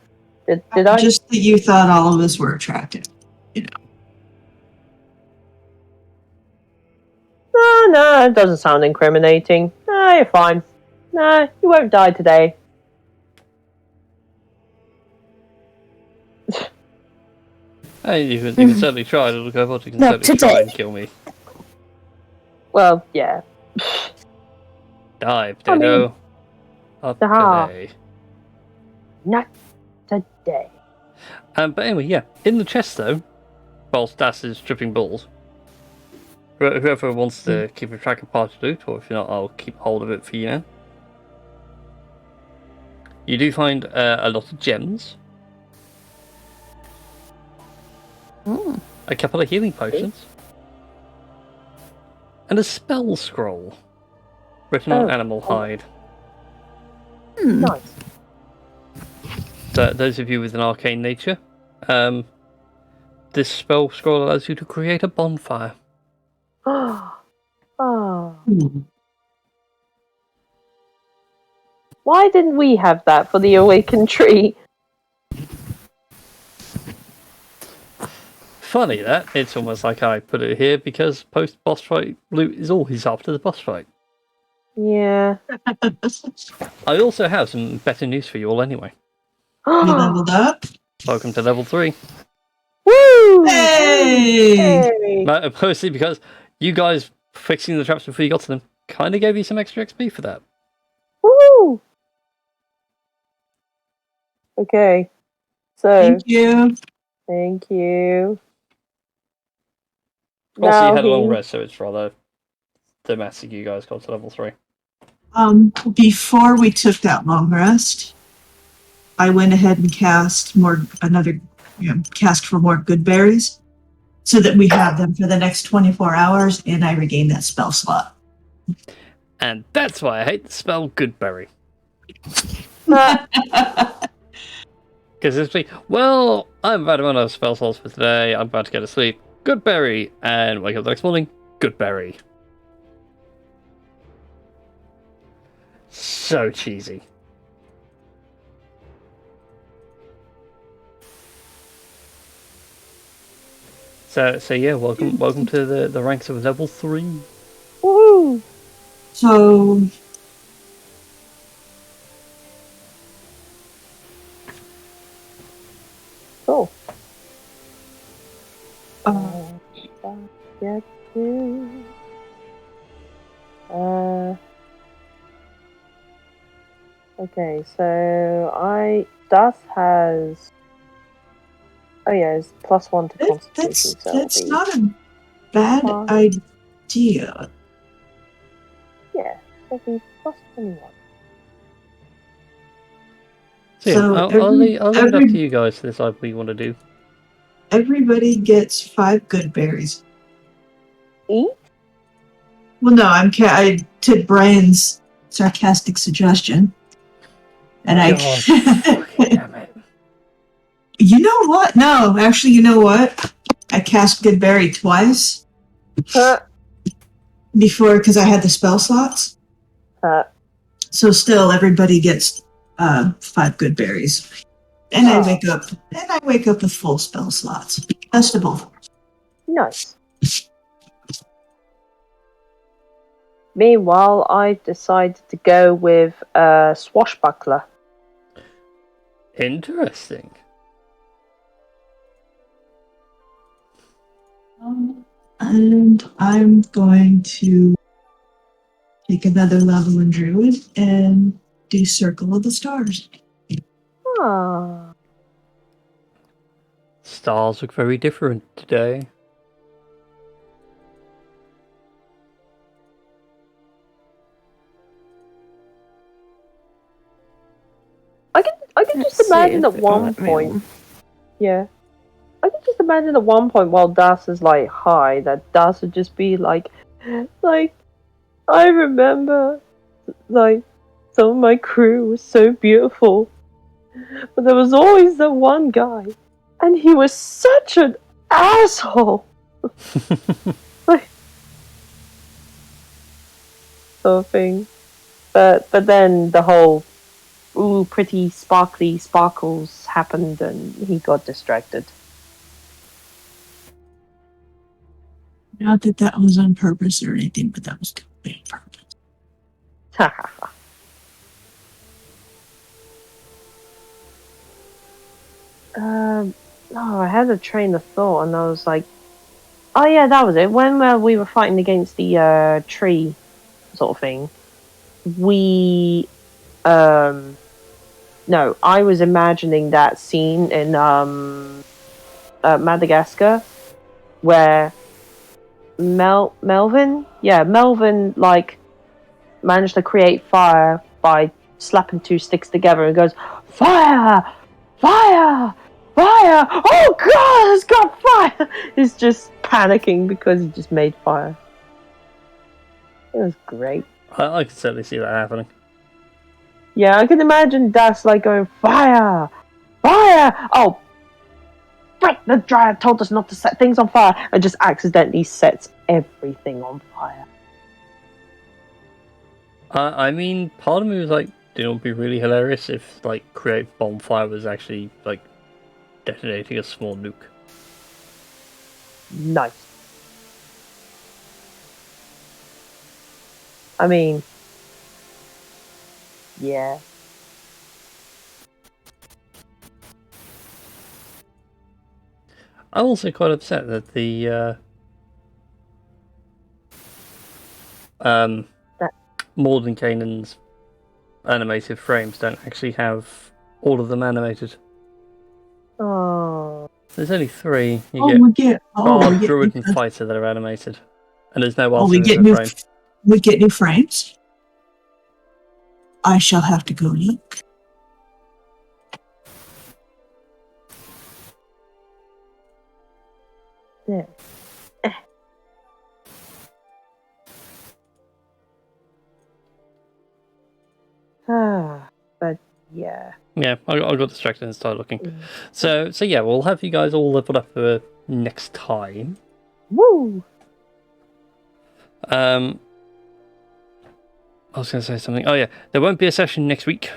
Speaker 2: Did I?
Speaker 3: Just that you thought all of us were attractive. You know.
Speaker 2: No, it doesn't sound incriminating. No, you're fine. No, you won't die today.
Speaker 1: Hey, you can certainly try. Look, I thought you can
Speaker 4: Not
Speaker 1: certainly try
Speaker 4: today.
Speaker 1: and kill me.
Speaker 2: Well, yeah.
Speaker 1: Die, potato. Not today.
Speaker 2: Not today.
Speaker 1: But anyway, yeah. In the chest, though, whilst Das is stripping balls, whoever wants to keep a track of party loot, or if you're not, I'll keep hold of it for you now. You do find a lot of gems. A couple of healing potions. And a spell scroll. Written on animal hide.
Speaker 2: Nice.
Speaker 1: So, those of you with an arcane nature, this spell scroll allows you to create a bonfire.
Speaker 2: Oh.
Speaker 3: Hmm.
Speaker 2: Why didn't we have that for the awakened tree?
Speaker 1: Funny that. It's almost like I put it here because post-boss fight loot is always after the boss fight.
Speaker 2: Yeah.
Speaker 1: I also have some better news for you all anyway.
Speaker 3: You leveled up?
Speaker 1: Welcome to level 3.
Speaker 2: Woo!
Speaker 3: Hey!
Speaker 2: Hey!
Speaker 1: Mostly because you guys fixing the traps before you got to them kind of gave you some extra XP for that.
Speaker 2: Woo! Okay. So,
Speaker 3: Thank you.
Speaker 2: thank you.
Speaker 1: Also, you
Speaker 2: Now
Speaker 1: had a long
Speaker 2: he-
Speaker 1: rest, so it's rather domestic you guys got to level 3.
Speaker 3: Before we took that long rest, I went ahead and cast for more good berries, so that we have them for the next 24 hours, and I regained that spell slot.
Speaker 1: And that's why I hate the spell Goodberry. Because it's like, well, I'm about to run out of spell slots for today, I'm about to go to sleep. Goodberry! And wake up the next morning, Goodberry. So cheesy. So yeah, welcome to the ranks of level 3.
Speaker 2: Woo!
Speaker 3: So,
Speaker 2: Cool.
Speaker 3: uh,
Speaker 2: Get to. Okay, so Das has. Oh yeah, it's +1 to Constitution.
Speaker 3: that's
Speaker 2: So
Speaker 3: not a bad
Speaker 2: Fine.
Speaker 3: idea.
Speaker 2: yeah, it'll be +21.
Speaker 1: So yeah,
Speaker 3: So
Speaker 1: I'll leave it up
Speaker 3: every-
Speaker 1: to you guys to decide what you want to do.
Speaker 3: Everybody gets 5 good berries.
Speaker 2: Eat?
Speaker 3: Well, no, I took Brian's sarcastic suggestion, and
Speaker 1: God, damn it.
Speaker 3: You know what? No, actually, you know what? I cast Good Berry twice before because I had the spell slots. So still, everybody gets 5 Good Berries, and I wake up with full spell slots. Best of both.
Speaker 2: Nice. Meanwhile, I decided to go with Swashbuckler.
Speaker 1: Interesting.
Speaker 3: And I'm going to take another level in Druid and do Circle of the Stars.
Speaker 2: Ah.
Speaker 1: Stars look very different today.
Speaker 2: I can just imagine at one point. Yeah. I can just imagine at one point while Das is like high, that Das would just be like, I remember, like, some of my crew was so beautiful, but there was always the one guy, and he was such an asshole. Like, sort of thing. But then the whole pretty sparkly sparkles happened, and he got distracted.
Speaker 3: Not that that was on purpose or anything, but that was completely on purpose.
Speaker 2: I had a train of thought, and I was like, oh yeah, that was it. When we were fighting against the tree sort of thing, no, I was imagining that scene in Madagascar where Melvin like managed to create fire by slapping 2 sticks together and goes, fire, fire, fire! Oh god, it's got fire! He's just panicking because he just made fire. It was great.
Speaker 1: I can certainly see that happening.
Speaker 2: Yeah, I can imagine Das like going, fire! Fire! Oh, frick, the Dryad told us not to set things on fire, and just accidentally sets everything on fire.
Speaker 1: I mean, part of me was like, it would be really hilarious if, like, Create Bonfire was actually, like, detonating a small nuke.
Speaker 2: Nice. I mean, yeah.
Speaker 1: I'm also quite upset that the Mordenkainen's animated frames don't actually have all of them animated.
Speaker 2: Oh.
Speaker 1: There's only 3.
Speaker 3: We get
Speaker 1: Druid and Fighter that are animated. And there's no
Speaker 3: we get
Speaker 1: frame.
Speaker 3: We get new frames. I shall have to go look.
Speaker 2: Yeah. But yeah.
Speaker 1: Yeah, I got distracted and started looking. So yeah, we'll have you guys all leveled up for next time.
Speaker 2: Woo!
Speaker 1: I was going to say something. Oh yeah, there won't be a session next week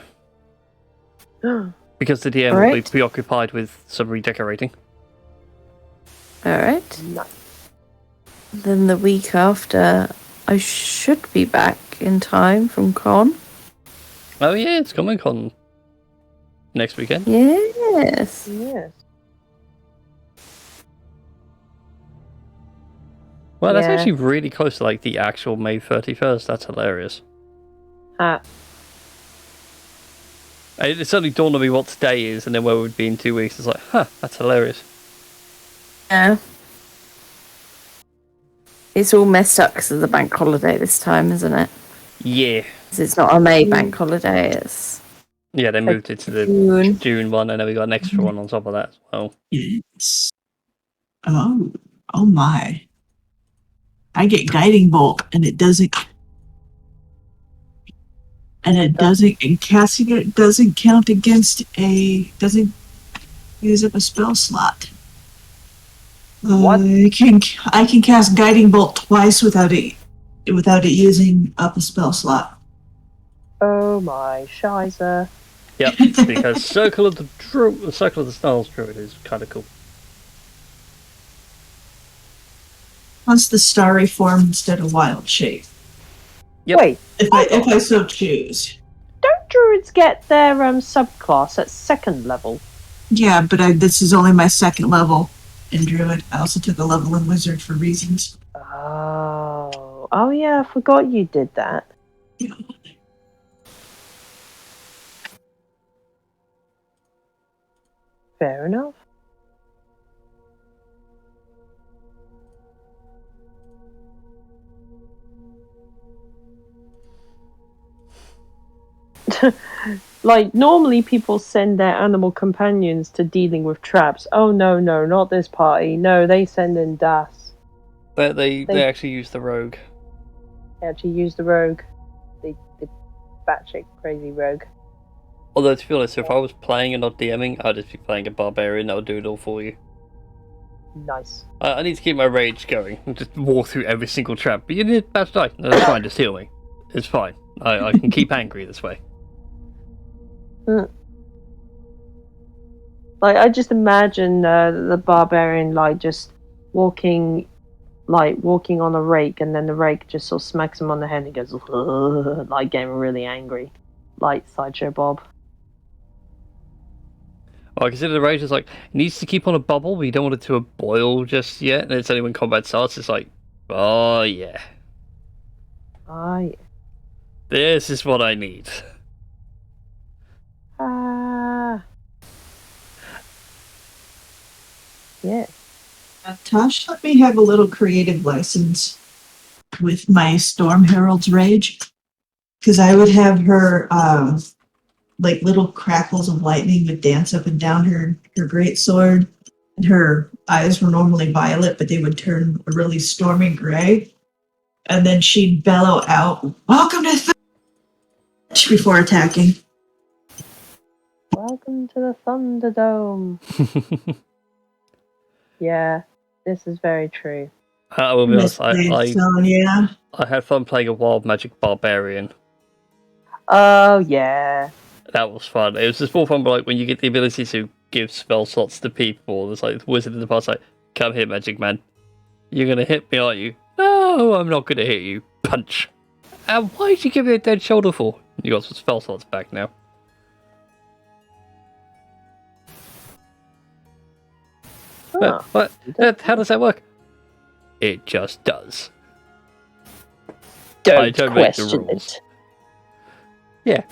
Speaker 1: because the DM will be preoccupied with some redecorating.
Speaker 4: Alright.
Speaker 2: Nice.
Speaker 4: Then the week after, I should be back in time from con.
Speaker 1: Oh yeah, it's Comic Con next weekend.
Speaker 4: Yes.
Speaker 2: Yes.
Speaker 1: Well, that's actually really close to like the actual May 31st. That's hilarious. It suddenly dawned on me what today is, and then where we'd be in 2 weeks. It's like, that's hilarious.
Speaker 4: Yeah. It's all messed up because of the bank holiday this time, isn't it?
Speaker 1: Yeah.
Speaker 4: 'Cause it's not a May bank holiday, it's...
Speaker 1: Yeah, they moved it to the June one, and then we got an extra one on top of that as well.
Speaker 3: Yes. Oh my. I get guiding bolt, and it doesn't. And casting it doesn't count against doesn't use up a spell slot.
Speaker 2: What?
Speaker 3: I can cast guiding bolt twice without it using up a spell slot.
Speaker 2: Oh my shizer.
Speaker 1: Yep, because Circle of the Stars Druid is kind of cool.
Speaker 3: Plus the starry form instead of wild shape.
Speaker 1: Yep.
Speaker 2: Wait,
Speaker 3: If I so choose.
Speaker 2: don't druids get their subclass at 2nd level?
Speaker 3: Yeah, but this is only my 2nd level in druid. I also took a level in wizard for reasons.
Speaker 2: Oh yeah, I forgot you did that.
Speaker 3: Yeah.
Speaker 2: Fair enough. Like, normally people send their animal companions to dealing with traps. Oh no, not this party. No, they send in Das.
Speaker 1: They actually use the rogue.
Speaker 2: They actually use the rogue. The batshit crazy rogue.
Speaker 1: Although, to be honest, if I was playing and not DMing, I'd just be playing a barbarian that would do it all for you.
Speaker 2: Nice.
Speaker 1: I need to keep my rage going and just walk through every single trap. But you need about to die. No, that's fine, just heal me. It's fine. I can keep angry this way.
Speaker 2: Like, I just imagine the barbarian, like, just walking on a rake, and then the rake just sort of smacks him on the head and he goes, like, getting really angry. Like Sideshow Bob.
Speaker 1: Well, I consider the rage is like, it needs to keep on a bubble, but you don't want it to boil just yet. And it's only when combat starts, it's like, oh yeah.
Speaker 2: Ah, yeah.
Speaker 1: This is what I need.
Speaker 2: Yeah.
Speaker 3: Tosh let me have a little creative license with my Storm Herald's Rage. Because I would have her, like little crackles of lightning would dance up and down her great sword. And her eyes were normally violet, but they would turn a really stormy gray. And then she'd bellow out, "Welcome to before attacking."
Speaker 2: Welcome to the Thunderdome. Yeah, this is very true.
Speaker 1: I will be honest,
Speaker 3: Yeah.
Speaker 1: I had fun playing a wild magic barbarian.
Speaker 2: Oh, yeah.
Speaker 1: That was fun. It was just more fun, but like when you get the ability to give spell slots to people, there's like the wizard in the past, like, come here, magic man. You're gonna hit me, aren't you? No, I'm not gonna hit you. Punch. And why did you give me a dead shoulder for? You got some spell slots back now.
Speaker 2: Huh.
Speaker 1: But how does that work? It just does. I
Speaker 2: Don't
Speaker 1: don't make the
Speaker 2: question
Speaker 1: rules.
Speaker 2: it.
Speaker 1: Yeah.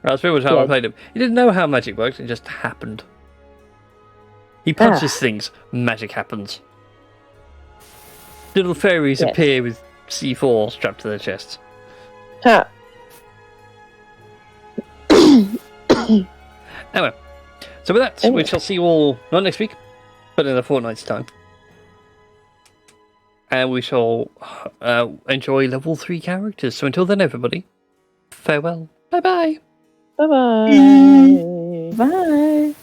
Speaker 1: That's pretty much how
Speaker 2: Yeah.
Speaker 1: I played him. He didn't know how magic works, it just happened. He punches things, magic happens. Little fairies
Speaker 2: Yes.
Speaker 1: appear with C4 strapped to their chests.
Speaker 2: Huh.
Speaker 1: Anyway, so with that, we shall see you all, not next week, but in a fortnight's time. And we shall enjoy level 3 characters. So until then, everybody, farewell. Bye-bye.
Speaker 2: Bye-bye.
Speaker 4: Bye.